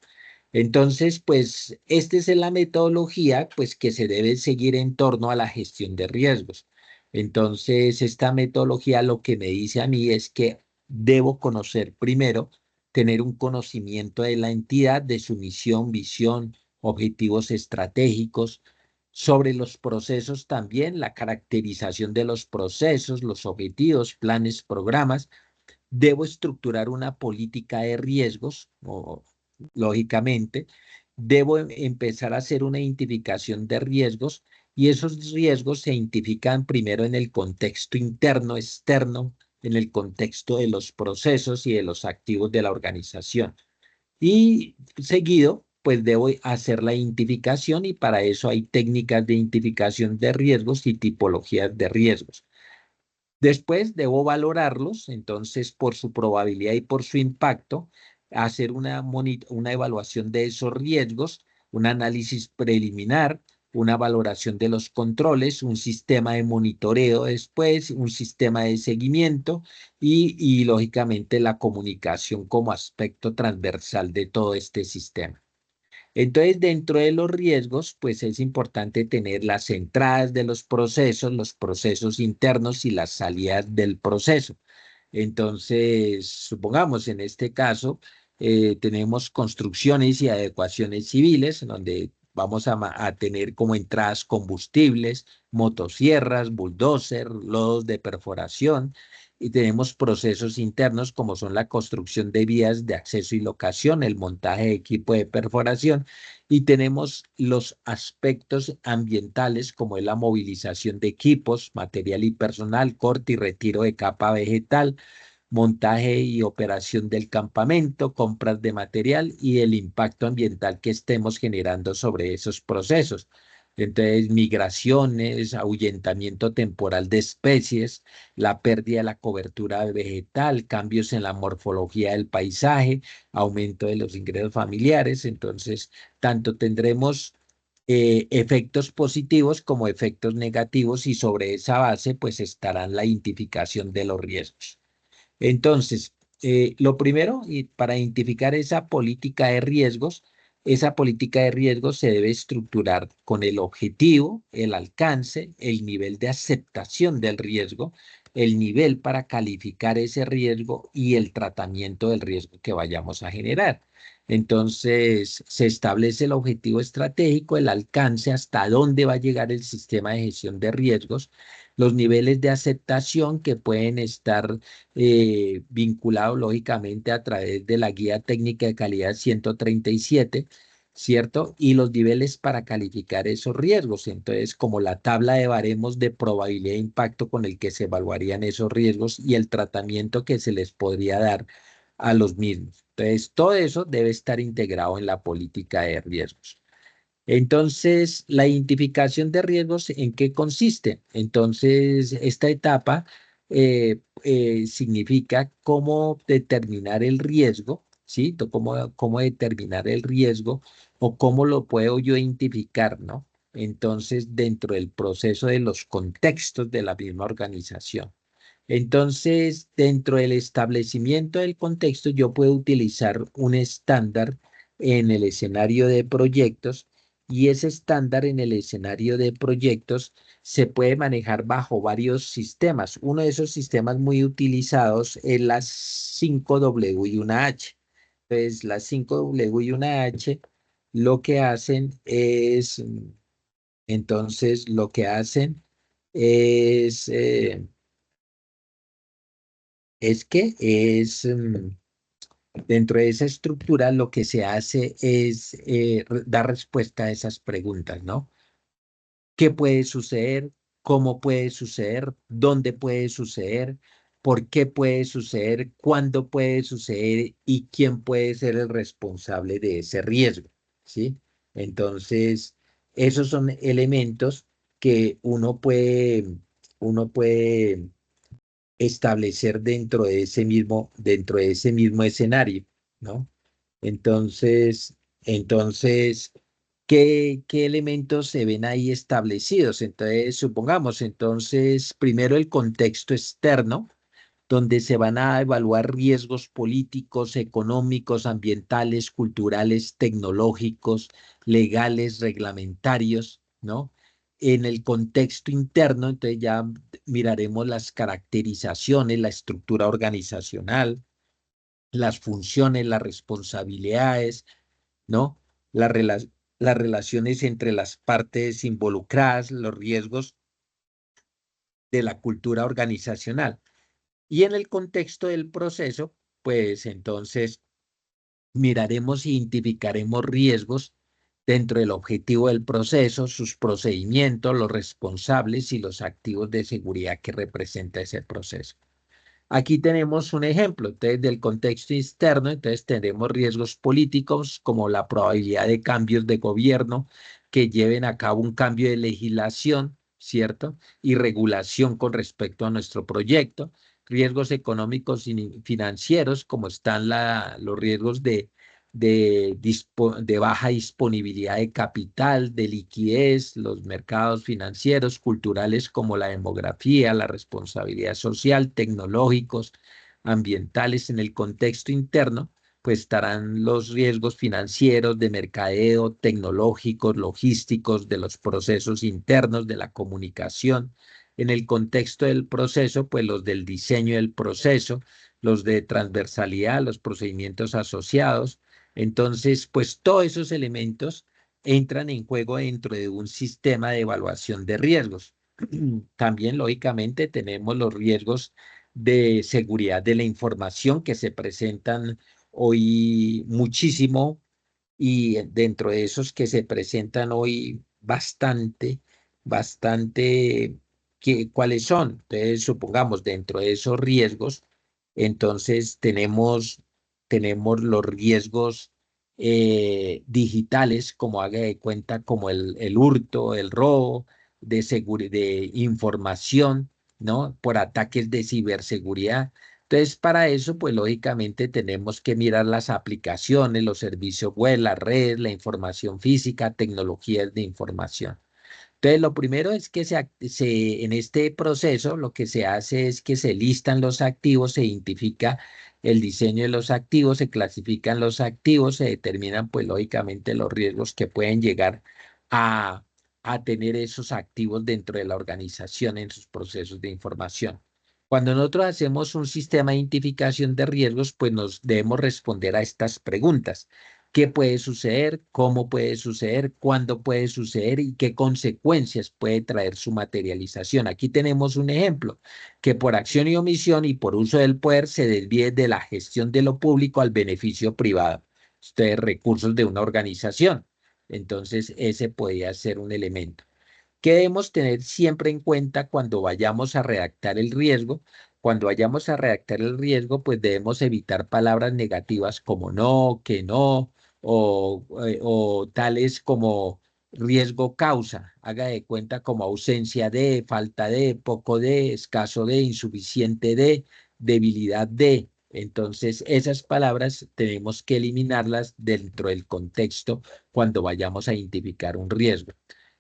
Entonces, pues, esta es la metodología, pues, que se debe seguir en torno a la gestión de riesgos. Entonces, esta metodología lo que me dice a mí es que debo conocer primero, tener un conocimiento de la entidad, de su misión, visión, objetivos estratégicos, sobre los procesos también, la caracterización de los procesos, los objetivos, planes, programas, debo estructurar una política de riesgos, lógicamente, debo empezar a hacer una identificación de riesgos y esos riesgos se identifican primero en el contexto interno, externo, en el contexto de los procesos y de los activos de la organización. Y seguido, pues debo hacer la identificación y para eso hay técnicas de identificación de riesgos y tipologías de riesgos. Después debo valorarlos, entonces por su probabilidad y por su impacto, hacer una evaluación de esos riesgos, un análisis preliminar, una valoración de los controles, un sistema de monitoreo después, un sistema de seguimiento y lógicamente la comunicación como aspecto transversal de todo este sistema. Entonces, dentro de los riesgos, pues es importante tener las entradas de los procesos internos y las salidas del proceso. Entonces, supongamos en este caso, tenemos construcciones y adecuaciones civiles, en donde vamos a tener como entradas combustibles, motosierras, bulldozer, lodos de perforación, y tenemos procesos internos como son la construcción de vías de acceso y locación, el montaje de equipo de perforación, y tenemos los aspectos ambientales como es la movilización de equipos, material y personal, corte y retiro de capa vegetal, montaje y operación del campamento, compras de material y el impacto ambiental que estemos generando sobre esos procesos. Entonces, migraciones, ahuyentamiento temporal de especies, la pérdida de la cobertura vegetal, cambios en la morfología del paisaje, aumento de los ingresos familiares. Entonces, tanto tendremos efectos positivos como efectos negativos y sobre esa base, pues estará la identificación de los riesgos. Entonces, lo primero, y para identificar esa política de riesgos se debe estructurar con el objetivo, el alcance, el nivel de aceptación del riesgo, el nivel para calificar ese riesgo y el tratamiento del riesgo que vayamos a generar. Entonces, se establece el objetivo estratégico, el alcance, hasta dónde va a llegar el sistema de gestión de riesgos, los niveles de aceptación que pueden estar vinculado lógicamente a través de la Guía Técnica de Calidad 137, ¿cierto? Y los niveles para calificar esos riesgos. Entonces, como la tabla de baremos de probabilidad de impacto con el que se evaluarían esos riesgos y el tratamiento que se les podría dar a los mismos. Entonces, todo eso debe estar integrado en la política de riesgos. Entonces, la identificación de riesgos, ¿en qué consiste? Entonces, esta etapa significa cómo determinar el riesgo, ¿sí? Cómo determinar el riesgo o cómo lo puedo yo identificar, ¿no? Entonces, dentro del proceso de los contextos de la misma organización. Entonces, dentro del establecimiento del contexto, yo puedo utilizar un estándar en el escenario de proyectos y ese estándar en el escenario de proyectos se puede manejar bajo varios sistemas. Uno de esos sistemas muy utilizados es las 5W y una H. Entonces, las 5W y una H lo que hacen es, entonces, lo que hacen es... es que es dentro de esa estructura lo que se hace es dar respuesta a esas preguntas, ¿no? ¿Qué puede suceder? ¿Cómo puede suceder? ¿Dónde puede suceder? ¿Por qué puede suceder? ¿Cuándo puede suceder? ¿Y quién puede ser el responsable de ese riesgo? ¿Sí? Entonces, esos son elementos que uno puede establecer dentro de ese mismo escenario, ¿no? Entonces, ¿qué elementos se ven ahí establecidos? Entonces, supongamos, entonces, primero el contexto externo, donde se van a evaluar riesgos políticos, económicos, ambientales, culturales, tecnológicos, legales, reglamentarios, ¿no? En el contexto interno, entonces ya miraremos las caracterizaciones, la estructura organizacional, las funciones, las responsabilidades, ¿no? Las, rela- las relaciones entre las partes involucradas, los riesgos de la cultura organizacional. Y en el contexto del proceso, pues entonces miraremos e identificaremos riesgos dentro del objetivo del proceso, sus procedimientos, los responsables y los activos de seguridad que representa ese proceso. Aquí tenemos un ejemplo, entonces, del contexto externo, entonces tenemos riesgos políticos como la probabilidad de cambios de gobierno que lleven a cabo un cambio de legislación, ¿cierto? Y regulación con respecto a nuestro proyecto. Riesgos económicos y financieros, como están los riesgos de baja disponibilidad de capital, de liquidez, los mercados financieros, culturales como la demografía, la responsabilidad social, tecnológicos, ambientales. En el contexto interno, pues estarán los riesgos financieros, de mercadeo, tecnológicos, logísticos, de los procesos internos, de la comunicación. En el contexto del proceso, pues los del diseño del proceso, los de transversalidad, los procedimientos asociados. Entonces, pues todos esos elementos entran en juego dentro de un sistema de evaluación de riesgos. También, lógicamente, tenemos los riesgos de seguridad de la información que se presentan hoy muchísimo, y dentro de esos que se presentan hoy bastante, ¿cuáles son? Entonces, supongamos, dentro de esos riesgos, entonces tenemos los riesgos digitales, como haga de cuenta, como el hurto, el robo de información, ¿no? Por ataques de ciberseguridad. Entonces, para eso, pues lógicamente tenemos que mirar las aplicaciones, los servicios web, las redes, la información física, tecnologías de información. Entonces, lo primero es que en este proceso lo que se hace es que se listan los activos, se identifica el diseño de los activos, se clasifican los activos, se determinan, pues lógicamente, los riesgos que pueden llegar a, a tener esos activos dentro de la organización en sus procesos de información. Cuando nosotros hacemos un sistema de identificación de riesgos, pues nos debemos responder a estas preguntas. ¿Qué puede suceder? ¿Cómo puede suceder? ¿Cuándo puede suceder? ¿Y qué consecuencias puede traer su materialización? Aquí tenemos un ejemplo, que por acción y omisión y por uso del poder se desvíe de la gestión de lo público al beneficio privado. Ustedes, recursos de una organización. Entonces, ese podría ser un elemento. ¿Qué debemos tener siempre en cuenta cuando vayamos a redactar el riesgo? Cuando vayamos a redactar el riesgo, pues debemos evitar palabras negativas como no, que no, o tales como riesgo causa. Haga de cuenta como ausencia de, falta de, poco de, escaso de, insuficiente de, debilidad de. Entonces, esas palabras tenemos que eliminarlas dentro del contexto cuando vayamos a identificar un riesgo.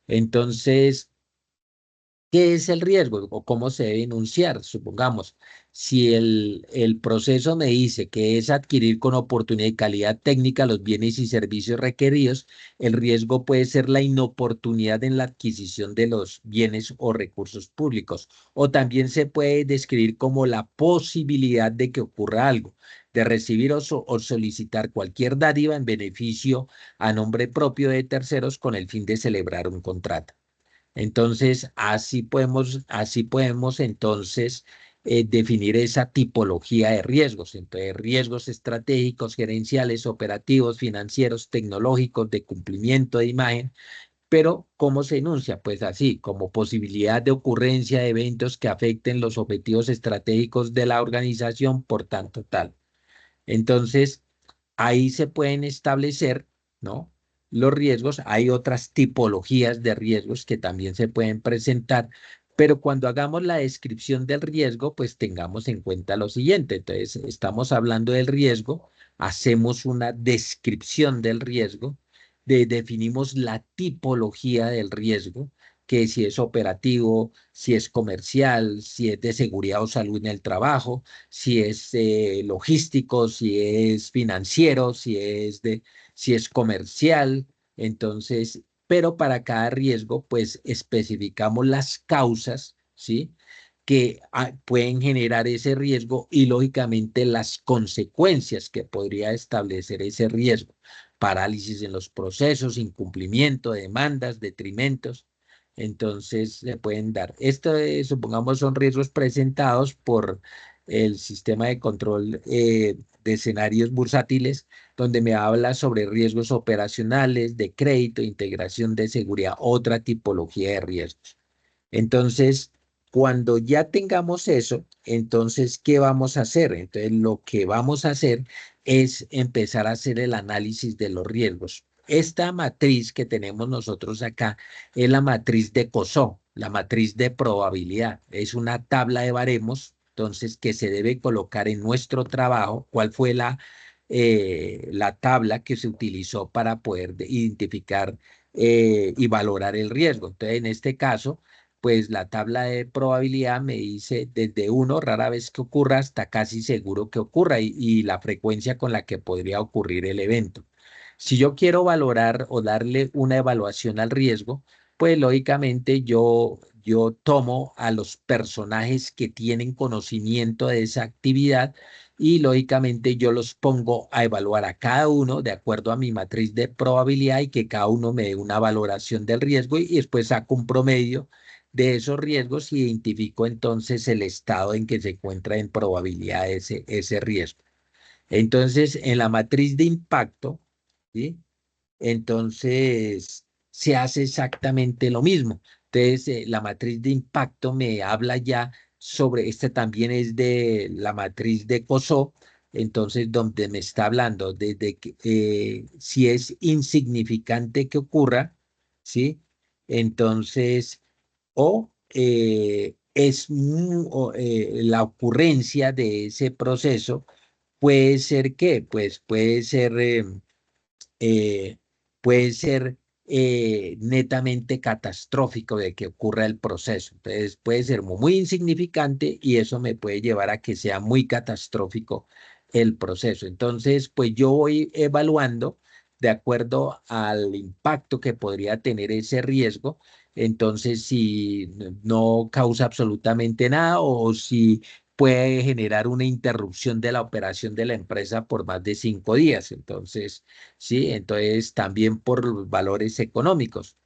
Entonces, ¿qué es el riesgo o cómo se debe enunciar? Supongamos, si el proceso me dice que es adquirir con oportunidad y calidad técnica los bienes y servicios requeridos, el riesgo puede ser la inoportunidad en la adquisición de los bienes o recursos públicos. O también se puede describir como la posibilidad de que ocurra algo, de recibir o solicitar cualquier dádiva en beneficio a nombre propio de terceros con el fin de celebrar un contrato. Entonces, así podemos entonces definir esa tipología de riesgos. Entonces, riesgos estratégicos, gerenciales, operativos, financieros, tecnológicos, de cumplimiento de imagen. Pero, ¿cómo se enuncia? Pues así, como posibilidad de ocurrencia de eventos que afecten los objetivos estratégicos de la organización, por tanto, tal. Entonces, ahí se pueden establecer, ¿no? Los riesgos. Hay otras tipologías de riesgos que también se pueden presentar, pero cuando hagamos la descripción del riesgo, pues tengamos en cuenta lo siguiente. Entonces, estamos hablando del riesgo, hacemos una descripción del riesgo, definimos la tipología del riesgo, que si es operativo, si es comercial, si es de seguridad o salud en el trabajo, si es logístico, si es financiero, si es comercial. Entonces, pero para cada riesgo, pues especificamos las causas, ¿sí? Que pueden generar ese riesgo y lógicamente las consecuencias que podría establecer ese riesgo. Parálisis en los procesos, incumplimiento, demandas, detrimentos. Entonces se pueden dar. Esto, supongamos, son riesgos presentados el sistema de control de escenarios bursátiles, donde me habla sobre riesgos operacionales, de crédito, integración de seguridad, otra tipología de riesgos. Entonces, cuando ya tengamos eso, entonces, ¿qué vamos a hacer? Entonces, lo que vamos a hacer es empezar a hacer el análisis de los riesgos. Esta matriz que tenemos nosotros acá es la matriz de COSO, la matriz de probabilidad. Es una tabla de baremos, entonces, que se debe colocar en nuestro trabajo. ¿Cuál fue la tabla que se utilizó para poder identificar y valorar el riesgo? Entonces, en este caso, pues la tabla de probabilidad me dice desde 1, rara vez que ocurra, hasta casi seguro que ocurra y la frecuencia con la que podría ocurrir el evento. Si yo quiero valorar o darle una evaluación al riesgo, pues lógicamente yo tomo a los personajes que tienen conocimiento de esa actividad y lógicamente yo los pongo a evaluar a cada uno de acuerdo a mi matriz de probabilidad y que cada uno me dé una valoración del riesgo y después saco un promedio de esos riesgos y identifico entonces el estado en que se encuentra en probabilidad ese riesgo. Entonces, en la matriz de impacto, ¿sí? Entonces, se hace exactamente lo mismo. Entonces, la matriz de impacto me habla ya sobre, este también es de la matriz de COSO, entonces, donde me está hablando desde que si es insignificante que ocurra, ¿sí? Entonces, la ocurrencia de ese proceso puede ser ¿qué? Pues eh, puede ser netamente catastrófico de que ocurra el proceso. Entonces puede ser muy insignificante y eso me puede llevar a que sea muy catastrófico el proceso. Entonces, pues yo voy evaluando de acuerdo al impacto que podría tener ese riesgo. Entonces, si no causa absolutamente nada o si puede generar una interrupción de la operación de la empresa por más de 5 días. Entonces, sí, entonces también por los valores económicos.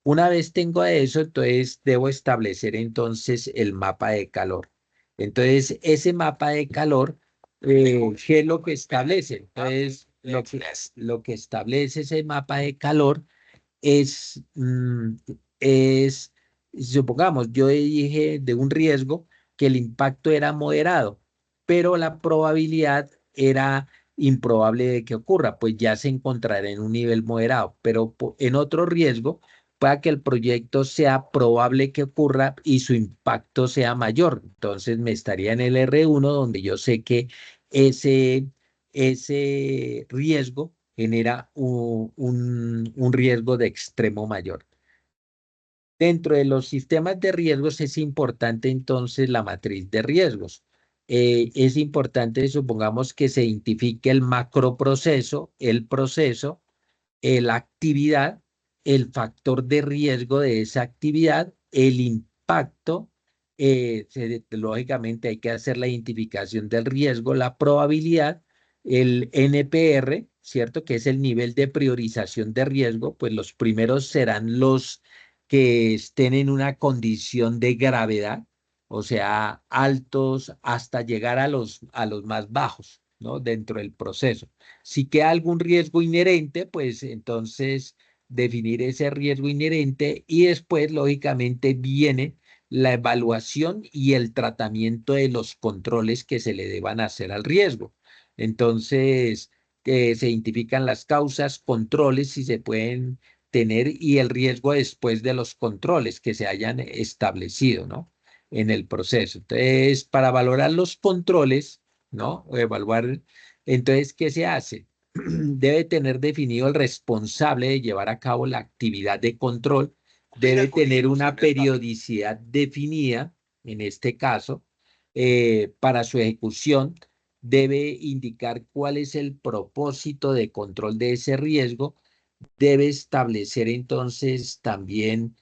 Una vez tengo eso, entonces debo establecer entonces el mapa de calor. Entonces, ese mapa de calor, ¿qué es lo que establece? Entonces, lo que establece ese mapa de calor es, es, supongamos, yo dije de un riesgo que el impacto era moderado, pero la probabilidad era improbable de que ocurra, pues ya se encontrará en un nivel moderado, pero en otro riesgo, para que el proyecto sea probable que ocurra y su impacto sea mayor. Entonces me estaría en el R1, donde yo sé que ese, ese riesgo genera un riesgo de extremo mayor. Dentro de los sistemas de riesgos es importante entonces la matriz de riesgos. Es importante, supongamos, que se identifique el macroproceso, el proceso, la actividad, el factor de riesgo de esa actividad, el impacto. Lógicamente hay que hacer la identificación del riesgo, la probabilidad, el NPR, ¿cierto? Que es el nivel de priorización de riesgo, pues los primeros serán los que estén en una condición de gravedad, o sea, altos hasta llegar a los más bajos, ¿no? Dentro del proceso. Si queda algún riesgo inherente, pues entonces definir ese riesgo inherente y después, lógicamente, viene la evaluación y el tratamiento de los controles que se le deban hacer al riesgo. Entonces, se identifican las causas, controles, si se pueden tener y el riesgo después de los controles que se hayan establecido, ¿no? En el proceso. Entonces, para valorar los controles, ¿no? O evaluar, entonces, ¿qué se hace? Debe tener definido el responsable de llevar a cabo la actividad de control, debe tener una periodicidad definida, en este caso, para su ejecución, debe indicar cuál es el propósito de control de ese riesgo, debe establecer entonces también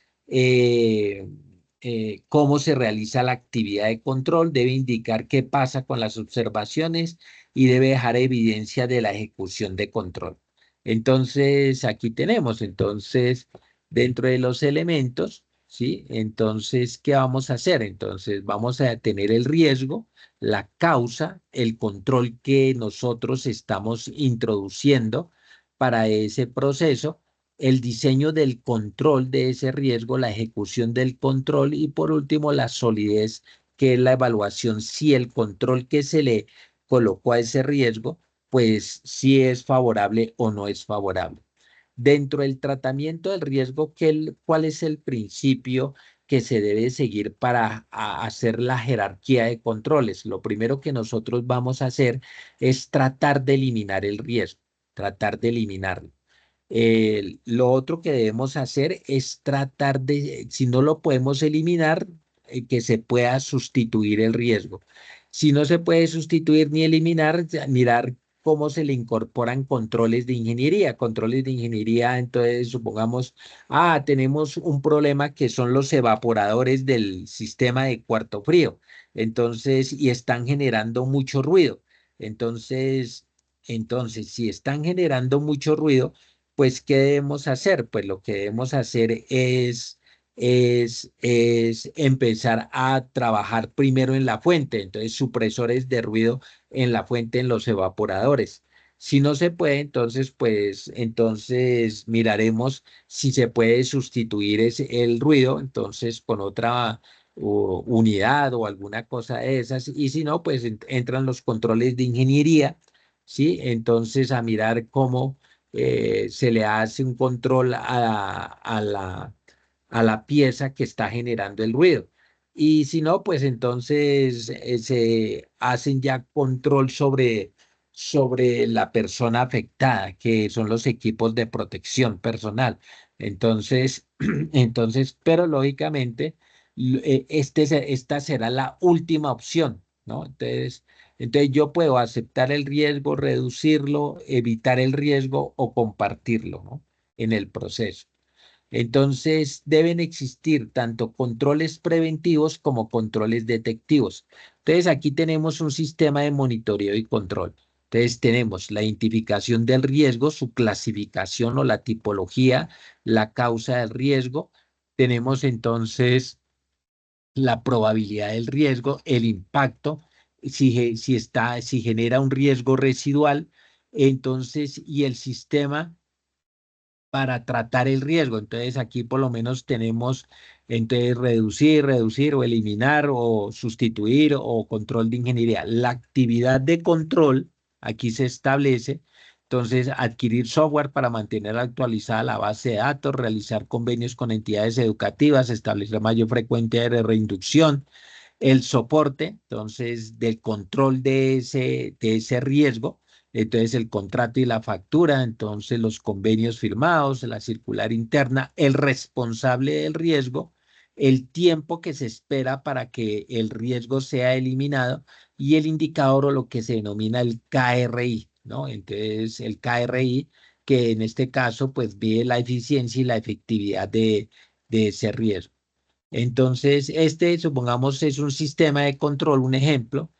cómo se realiza la actividad de control, debe indicar qué pasa con las observaciones y debe dejar evidencia de la ejecución de control. Entonces, aquí tenemos, entonces, dentro de los elementos, ¿sí? Entonces, ¿qué vamos a hacer? Entonces, vamos a tener el riesgo, la causa, el control que nosotros estamos introduciendo para ese proceso, el diseño del control de ese riesgo, la ejecución del control y por último, la solidez, que es la evaluación si el control que se le colocó a ese riesgo, pues si es favorable o no es favorable. Dentro del tratamiento del riesgo, ¿cuál es el principio que se debe seguir para hacer la jerarquía de controles? Lo primero que nosotros vamos a hacer es tratar de eliminar el riesgo, tratar de eliminarlo. Lo otro que debemos hacer es tratar de, si no lo podemos eliminar, que se pueda sustituir el riesgo. Si no se puede sustituir ni eliminar, ya mirar cómo se le incorporan controles de ingeniería. Controles de ingeniería, entonces supongamos, tenemos un problema que son los evaporadores del sistema de cuarto frío. Entonces, y están generando mucho ruido. Entonces, si están generando mucho ruido, pues, ¿qué debemos hacer? Pues lo que debemos hacer es empezar a trabajar primero en la fuente, entonces supresores de ruido en la fuente, en los evaporadores. Si no se puede, entonces, pues, entonces miraremos si se puede sustituir el ruido, entonces, con otra unidad o alguna cosa de esas, y si no, pues entran los controles de ingeniería, ¿sí? Entonces, a mirar cómo se le hace un control a la pieza que está generando el ruido. Y si no, pues entonces se hacen ya control sobre la persona afectada, que son los equipos de protección personal. Entonces, pero lógicamente, esta será la última opción, ¿no? Entonces yo puedo aceptar el riesgo, reducirlo, evitar el riesgo o compartirlo, ¿no? En el proceso. Entonces deben existir tanto controles preventivos como controles detectivos. Entonces aquí tenemos un sistema de monitoreo y control. Entonces tenemos la identificación del riesgo, su clasificación o la tipología, la causa del riesgo. Tenemos entonces la probabilidad del riesgo, el impacto, si genera un riesgo residual, entonces, y el sistema para tratar el riesgo. Entonces, aquí por lo menos tenemos, entonces, reducir o eliminar o sustituir o control de ingeniería. La actividad de control, aquí se establece. Entonces, adquirir software para mantener actualizada la base de datos, realizar convenios con entidades educativas, establecer mayor frecuencia de reinducción, el soporte, entonces, del control de ese riesgo, entonces el contrato y la factura, entonces los convenios firmados, la circular interna, el responsable del riesgo, el tiempo que se espera para que el riesgo sea eliminado y el indicador o lo que se denomina el KRI, ¿no? Entonces el KRI, que en este caso pues mide la eficiencia y la efectividad de ese riesgo. Entonces, supongamos, es un sistema de control, un ejemplo,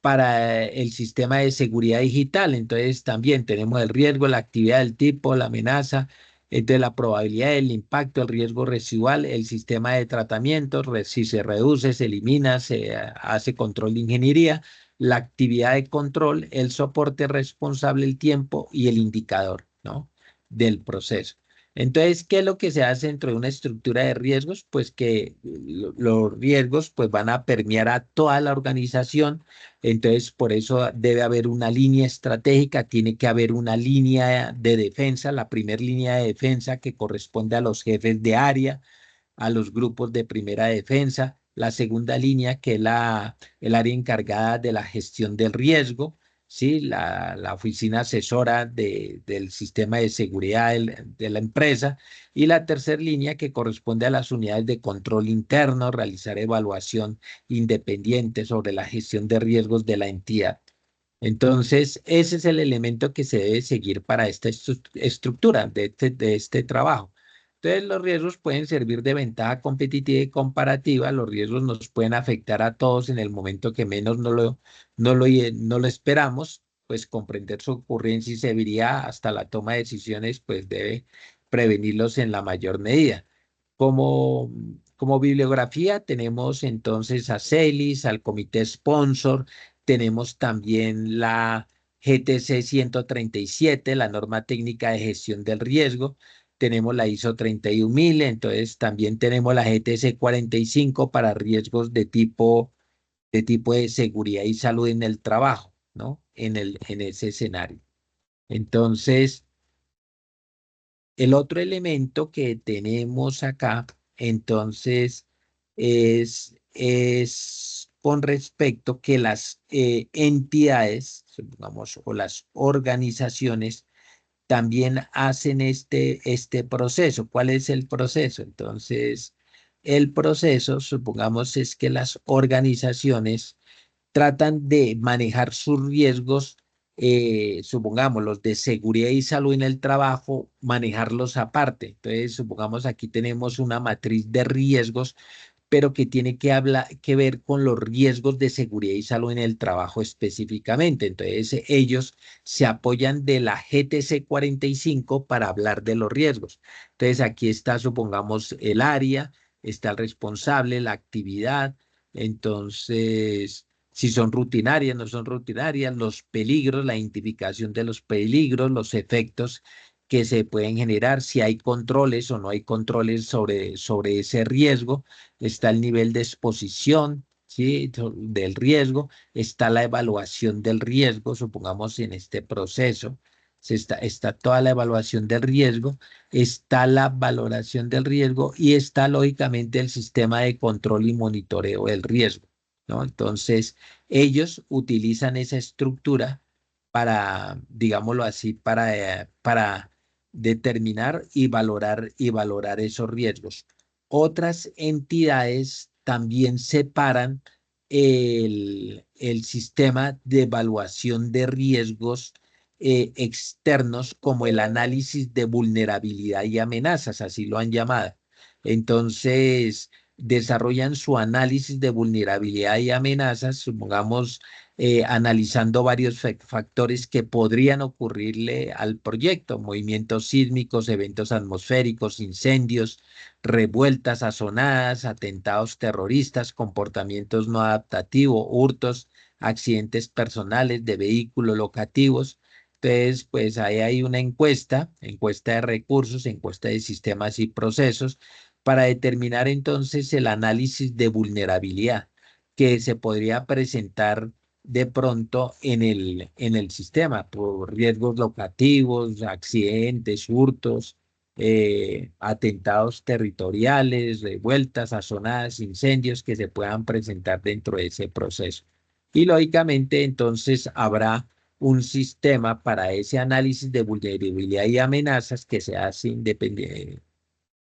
para el sistema de seguridad digital. Entonces, también tenemos el riesgo, la actividad del tipo, la amenaza, entonces la probabilidad del impacto, el riesgo residual, el sistema de tratamiento, si se reduce, se elimina, se hace control de ingeniería, la actividad de control, el soporte responsable, el tiempo y el indicador, ¿no? Del proceso. Entonces, ¿qué es lo que se hace dentro de una estructura de riesgos? Pues que los riesgos pues van a permear a toda la organización. Entonces, por eso debe haber una línea estratégica, tiene que haber una línea de defensa, la primera línea de defensa que corresponde a los jefes de área, a los grupos de primera defensa, la segunda línea, que es el área encargada de la gestión del riesgo, ¿sí? La oficina asesora del sistema de seguridad de la empresa, y la tercera línea, que corresponde a las unidades de control interno, realizar evaluación independiente sobre la gestión de riesgos de la entidad. Entonces, ese es el elemento que se debe seguir para esta estructura de este trabajo. Entonces, los riesgos pueden servir de ventaja competitiva y comparativa. Los riesgos nos pueden afectar a todos en el momento que menos no lo esperamos. Pues comprender su ocurrencia y severidad hasta la toma de decisiones, pues debe prevenirlos en la mayor medida. Como, Como bibliografía tenemos entonces a CELIS, al comité sponsor, tenemos también la GTC 137, la norma técnica de gestión del riesgo, tenemos la ISO 31000, entonces también tenemos la GTC 45 para riesgos de seguridad y salud en el trabajo, ¿no? En ese escenario. Entonces, el otro elemento que tenemos acá, entonces, es con respecto que las entidades, supongamos, o las organizaciones también hacen este proceso. ¿Cuál es el proceso? Entonces, el proceso, supongamos, es que las organizaciones tratan de manejar sus riesgos, supongamos los de seguridad y salud en el trabajo, manejarlos aparte. Entonces, supongamos aquí tenemos una matriz de riesgos, pero que tiene que ver con los riesgos de seguridad y salud en el trabajo específicamente. Entonces, ellos se apoyan de la GTC 45 para hablar de los riesgos. Entonces, aquí está, supongamos, el área, está el responsable, la actividad. Entonces, si son rutinarias, no son rutinarias, los peligros, la identificación de los peligros, los efectos que se pueden generar, si hay controles o no hay controles sobre ese riesgo, está el nivel de exposición, ¿sí? Del riesgo, está la evaluación del riesgo, supongamos en este proceso, está toda la evaluación del riesgo, está la valoración del riesgo y está lógicamente el sistema de control y monitoreo del riesgo, ¿no? Entonces, ellos utilizan esa estructura para, digámoslo así, para determinar y valorar esos riesgos. Otras entidades también separan el sistema de evaluación de riesgos externos como el análisis de vulnerabilidad y amenazas, así lo han llamado. Entonces, desarrollan su análisis de vulnerabilidad y amenazas, supongamos, analizando varios factores que podrían ocurrirle al proyecto: movimientos sísmicos, eventos atmosféricos, incendios, revueltas sazonadas, atentados terroristas, comportamientos no adaptativos, hurtos, accidentes personales de vehículos locativos. Entonces, pues ahí hay una encuesta de recursos, encuesta de sistemas y procesos, para determinar entonces el análisis de vulnerabilidad que se podría presentar de pronto en el sistema por riesgos locativos, accidentes, hurtos, atentados territoriales, revueltas sazonadas, incendios que se puedan presentar dentro de ese proceso. Y lógicamente entonces habrá un sistema para ese análisis de vulnerabilidad y amenazas que se hace independiente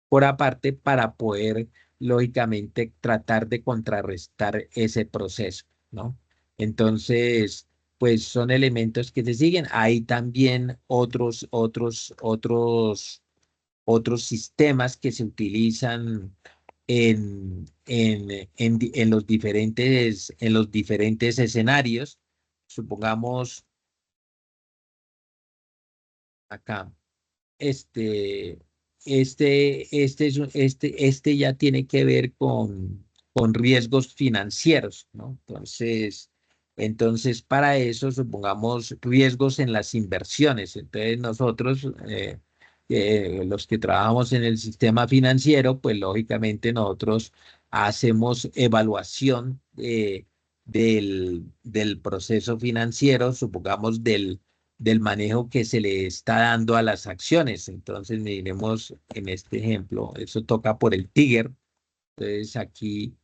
por aparte para poder lógicamente tratar de contrarrestar ese proceso, ¿no? Entonces, pues son elementos que se siguen. Hay también otros sistemas que se utilizan en los diferentes escenarios. Supongamos acá, este, este ya tiene que ver con riesgos financieros, ¿no? Entonces, para eso, supongamos riesgos en las inversiones. Entonces, nosotros, los que trabajamos en el sistema financiero, pues lógicamente nosotros hacemos evaluación del proceso financiero, supongamos del manejo que se le está dando a las acciones. Entonces, miremos en este ejemplo, eso toca por el Tiger. Entonces, aquí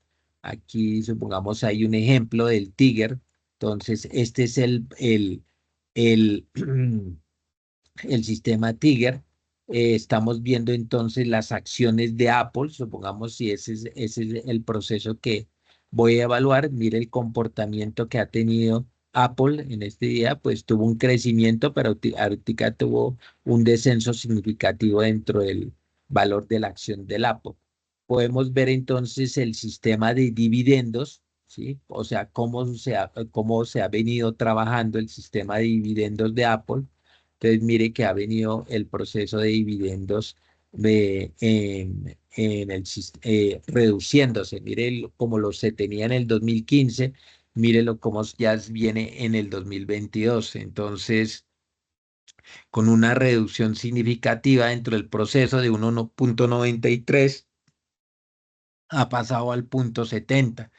supongamos hay un ejemplo del Tiger. Entonces, este es el, el sistema Tiger. Estamos viendo entonces las acciones de Apple, supongamos si ese es el proceso que voy a evaluar. Mire el comportamiento que ha tenido Apple en este día, pues tuvo un crecimiento, pero ahorita tuvo un descenso significativo dentro del valor de la acción del Apple. Podemos ver entonces el sistema de dividendos, ¿sí? O sea, cómo se ha venido trabajando el sistema de dividendos de Apple. Entonces, mire que ha venido el proceso de dividendos reduciéndose. Mire cómo lo se tenía en el 2015, mírelo cómo ya viene en el 2022. Entonces, con una reducción significativa dentro del proceso de un 1,93 ha pasado al 0,70.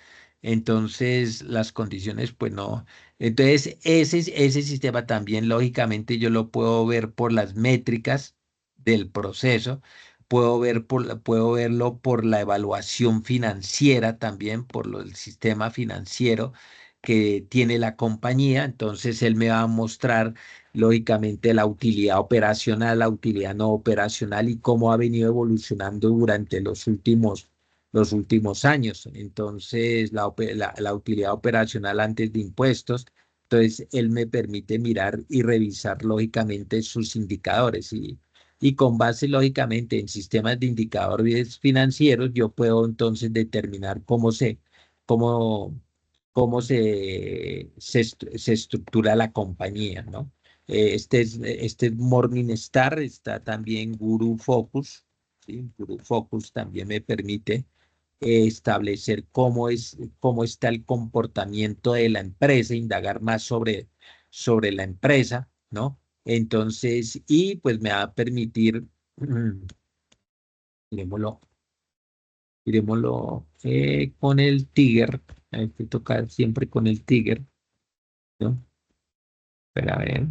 Entonces, las condiciones, pues no. Entonces, ese sistema también, lógicamente, yo lo puedo ver por las métricas del proceso, puedo verlo por la evaluación financiera también, el sistema financiero que tiene la compañía. Entonces, él me va a mostrar, lógicamente, la utilidad operacional, la utilidad no operacional y cómo ha venido evolucionando durante los últimos años. Entonces, la utilidad operacional antes de impuestos. Entonces, él me permite mirar y revisar lógicamente sus indicadores y con base lógicamente en sistemas de indicadores financieros, yo puedo entonces determinar cómo, cómo se estructura la compañía, ¿no? Este es Morningstar, está también Guru Focus, ¿sí? Guru Focus también me permite establecer cómo está el comportamiento de la empresa, indagar más sobre la empresa, ¿no? Entonces, y pues me va a permitir, miremoslo, con el Tiger, hay que tocar siempre con el Tiger, ¿no? Espera, a ver.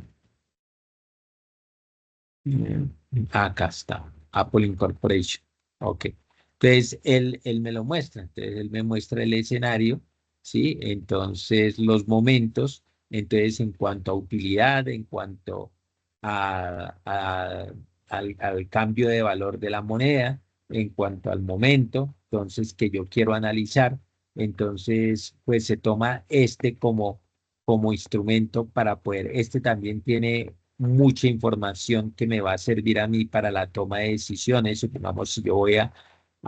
Mm, Acá está, Apple Incorporation. Ok. Entonces, él me lo muestra. Entonces, él me muestra el escenario, ¿sí? Entonces, los momentos. Entonces, en cuanto a utilidad, en cuanto al cambio de valor de la moneda, en cuanto al momento, entonces, que yo quiero analizar. Entonces, pues se toma este como instrumento para poder. Este también tiene mucha información que me va a servir a mí para la toma de decisiones. Supongamos si yo voy a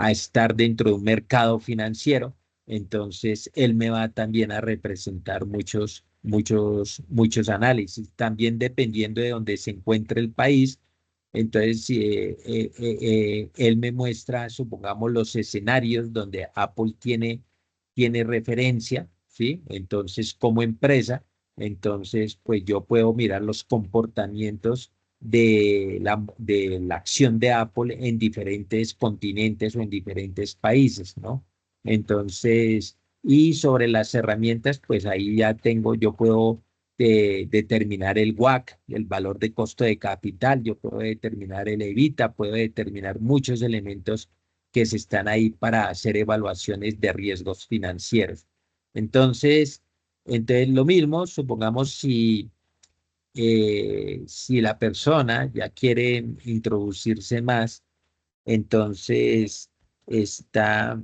estar dentro de un mercado financiero, entonces él me va también a representar muchos análisis. También dependiendo de dónde se encuentre el país, entonces si, él me muestra, supongamos, los escenarios donde Apple tiene referencia, ¿sí? Entonces, como empresa. Entonces, pues yo puedo mirar los comportamientos de la acción de Apple en diferentes continentes o en diferentes países, ¿no? Entonces, y sobre las herramientas, pues ahí ya yo puedo determinar el WACC, el valor de costo de capital, yo puedo determinar el EBITA, puedo determinar muchos elementos que se están ahí para hacer evaluaciones de riesgos financieros. Entonces, lo mismo, supongamos si la persona ya quiere introducirse más, entonces está,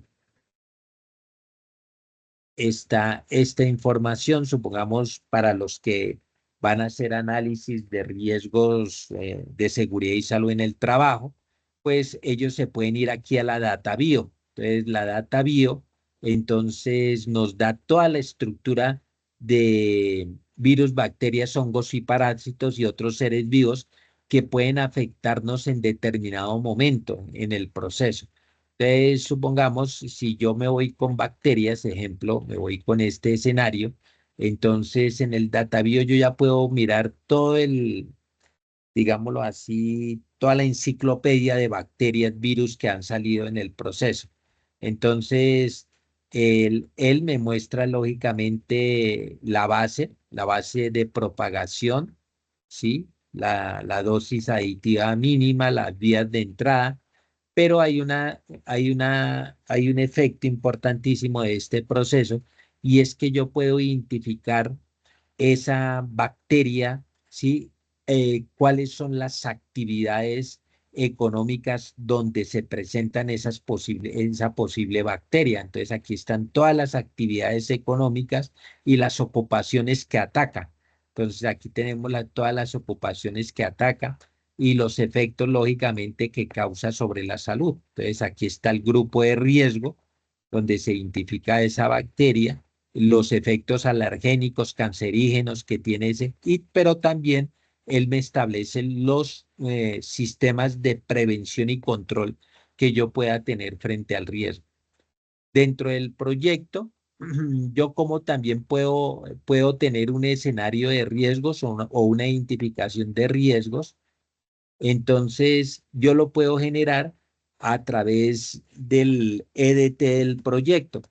esta información, supongamos, para los que van a hacer análisis de riesgos de seguridad y salud en el trabajo, pues ellos se pueden ir aquí a la Data Bio. Entonces, la Data Bio, entonces nos da toda la estructura de virus, bacterias, hongos y parásitos y otros seres vivos que pueden afectarnos en determinado momento en el proceso. Entonces, supongamos, si yo me voy con bacterias, ejemplo, me voy con este escenario, entonces en el DataBio yo ya puedo mirar digámoslo así, toda la enciclopedia de bacterias, virus que han salido en el proceso. Entonces, él me muestra lógicamente la base de propagación, ¿sí? La dosis aditiva mínima, las vías de entrada, pero hay un efecto importantísimo de este proceso y es que yo puedo identificar esa bacteria, ¿sí? Cuáles son las actividades económicas donde se presentan esa posible bacteria. Entonces, aquí están todas las actividades económicas y las ocupaciones que ataca. Entonces, aquí tenemos todas las ocupaciones que ataca y los efectos, lógicamente, que causa sobre la salud. Entonces, aquí está el grupo de riesgo, donde se identifica esa bacteria, los efectos alergénicos, cancerígenos que tiene pero también él me establece los sistemas de prevención y control que yo pueda tener frente al riesgo. Dentro del proyecto, yo como también puedo tener un escenario de riesgos o una identificación de riesgos, entonces yo lo puedo generar a través del EDT del proyecto.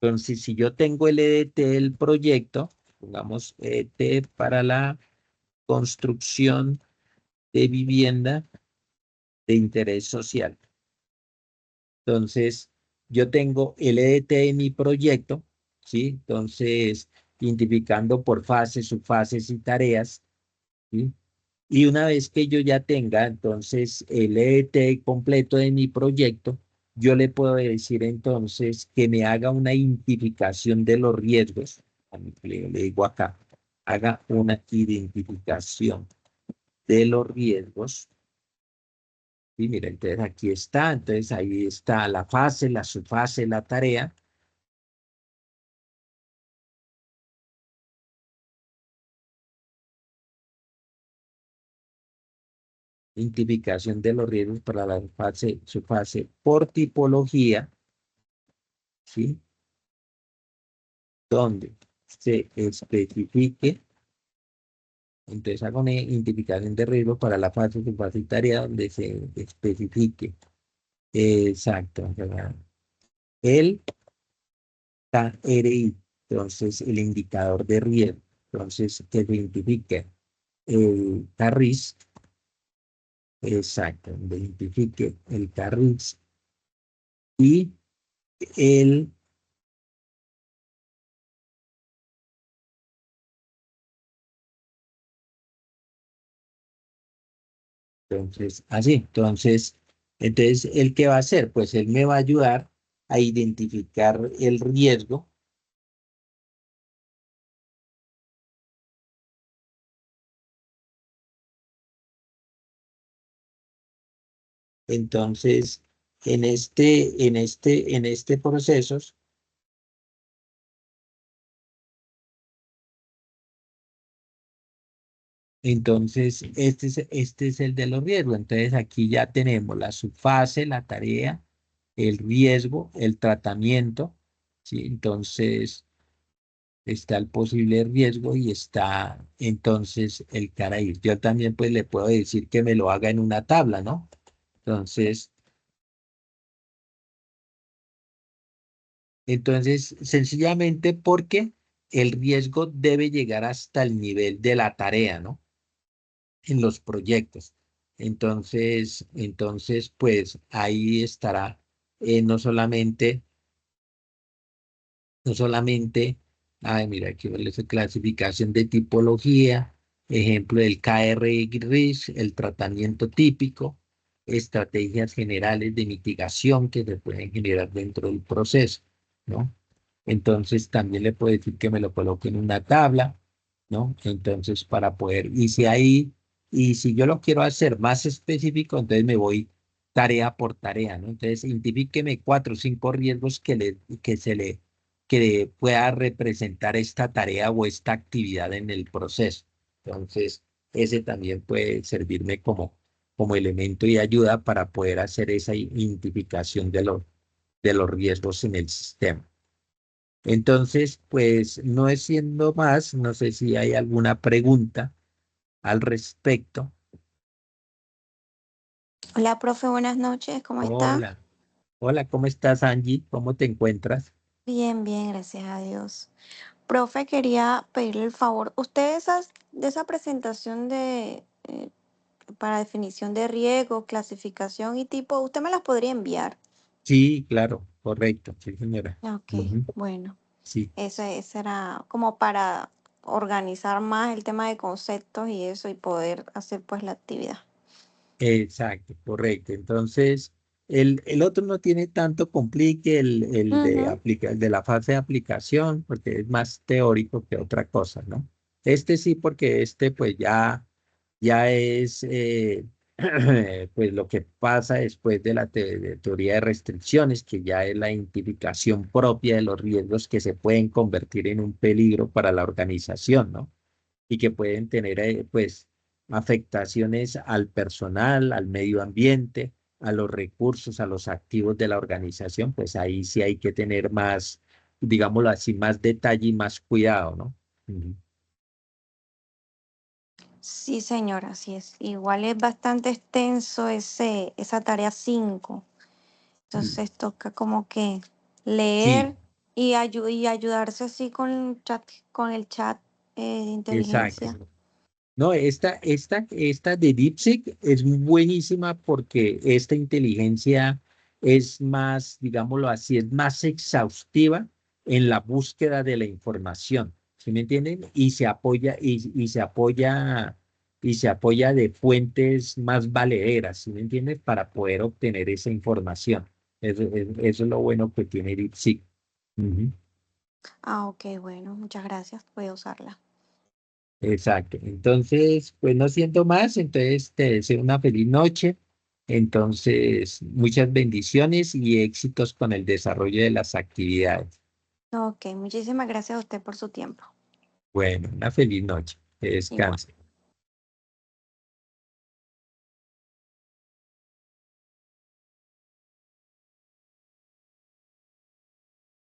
Entonces, si yo tengo el EDT del proyecto, pongamos EDT para la construcción de vivienda de interés social. Entonces, yo tengo el EDT en mi proyecto, ¿sí? Entonces, identificando por fases, subfases y tareas, ¿sí? Y una vez que yo ya tenga, entonces, el EDT completo de mi proyecto, yo le puedo decir entonces que me haga una identificación de los riesgos. Le digo acá, haga una identificación de los riesgos. Y mira, entonces aquí está, entonces ahí está la fase, la subfase, la tarea. Identificación de los riesgos para la fase, subfase por tipología, ¿sí? Donde se especifique, entonces hago una identificación de riesgos para la fase, subfase y tarea donde se especifique. Exacto. El KRI, entonces el indicador de riesgo, entonces que se identifique el KRIS. Exacto, donde identifique el carril y el, entonces, así, entonces, ¿el qué va a hacer? Pues él me va a ayudar a identificar el riesgo. Entonces, en este proceso, entonces, este es el de los riesgos. Entonces, aquí ya tenemos la subfase, la tarea, el riesgo, el tratamiento, ¿sí? Entonces, está el posible riesgo y está entonces el CARAIR. Yo también pues le puedo decir que me lo haga en una tabla, ¿no? Entonces, sencillamente porque el riesgo debe llegar hasta el nivel de la tarea, ¿no? En los proyectos. Entonces, pues ahí estará no solamente, no solamente, ay, mira, aquí vale esa clasificación de tipología, ejemplo del KRIS, el tratamiento típico, estrategias generales de mitigación que se pueden generar dentro del proceso, ¿no? Entonces también le puedo decir que me lo coloque en una tabla, ¿no? Entonces para poder, y si yo lo quiero hacer más específico, entonces me voy tarea por tarea, ¿no? Entonces identifíqueme 4 o 5 riesgos que pueda representar esta tarea o esta actividad en el proceso. Entonces, ese también puede servirme como elemento y ayuda para poder hacer esa identificación de los riesgos en el sistema. Entonces, pues no es siendo más, no sé si hay alguna pregunta al respecto.
Hola, profe, buenas noches, ¿cómo está?
Hola, hola, ¿cómo estás, Angie? ¿Cómo te encuentras?
Bien, bien, gracias a Dios. Profe, quería pedirle el favor, usted de esa presentación para definición de riesgo, clasificación y tipo, ¿usted me las podría enviar?
Sí, claro, correcto, sí, señora.
Ok,
Ujú,
bueno,
sí.
eso era como para organizar más el tema de conceptos y eso y poder hacer pues la actividad.
Exacto, correcto. Entonces, el otro no tiene tanto complique,
Ujú.
el de la fase de aplicación, porque es más teórico que otra cosa, ¿no? Este sí, porque este pues ya es pues lo que pasa después de la de teoría de restricciones, que ya es la identificación propia de los riesgos que se pueden convertir en un peligro para la organización, ¿no? Y que pueden tener, pues, afectaciones al personal, al medio ambiente, a los recursos, a los activos de la organización, pues ahí sí hay que tener más, digámoslo así, más detalle y más cuidado, ¿no? Ujú.
Sí, señora, así es. Igual es bastante extenso esa tarea 5. Entonces toca como que
Sí,
leer y ayudarse así con el chat de inteligencia.
exacto. No, esta de DeepSeek es buenísima porque esta inteligencia es más, digámoslo así, es más exhaustiva en la búsqueda de la información, ¿sí me entienden? Y se apoya de fuentes más valederas, ¿sí me entienden? Para poder obtener esa información. Eso es lo bueno que tiene DeepSeek. Ujú.
Ah, ok, bueno, muchas gracias. Voy a usarla.
Exacto. Entonces, pues no siento más, entonces te deseo una feliz noche. Entonces, muchas bendiciones y éxitos con el desarrollo de las actividades.
Ok, muchísimas gracias a usted por su tiempo.
Bueno, una feliz noche. Que
Igual.
descanse.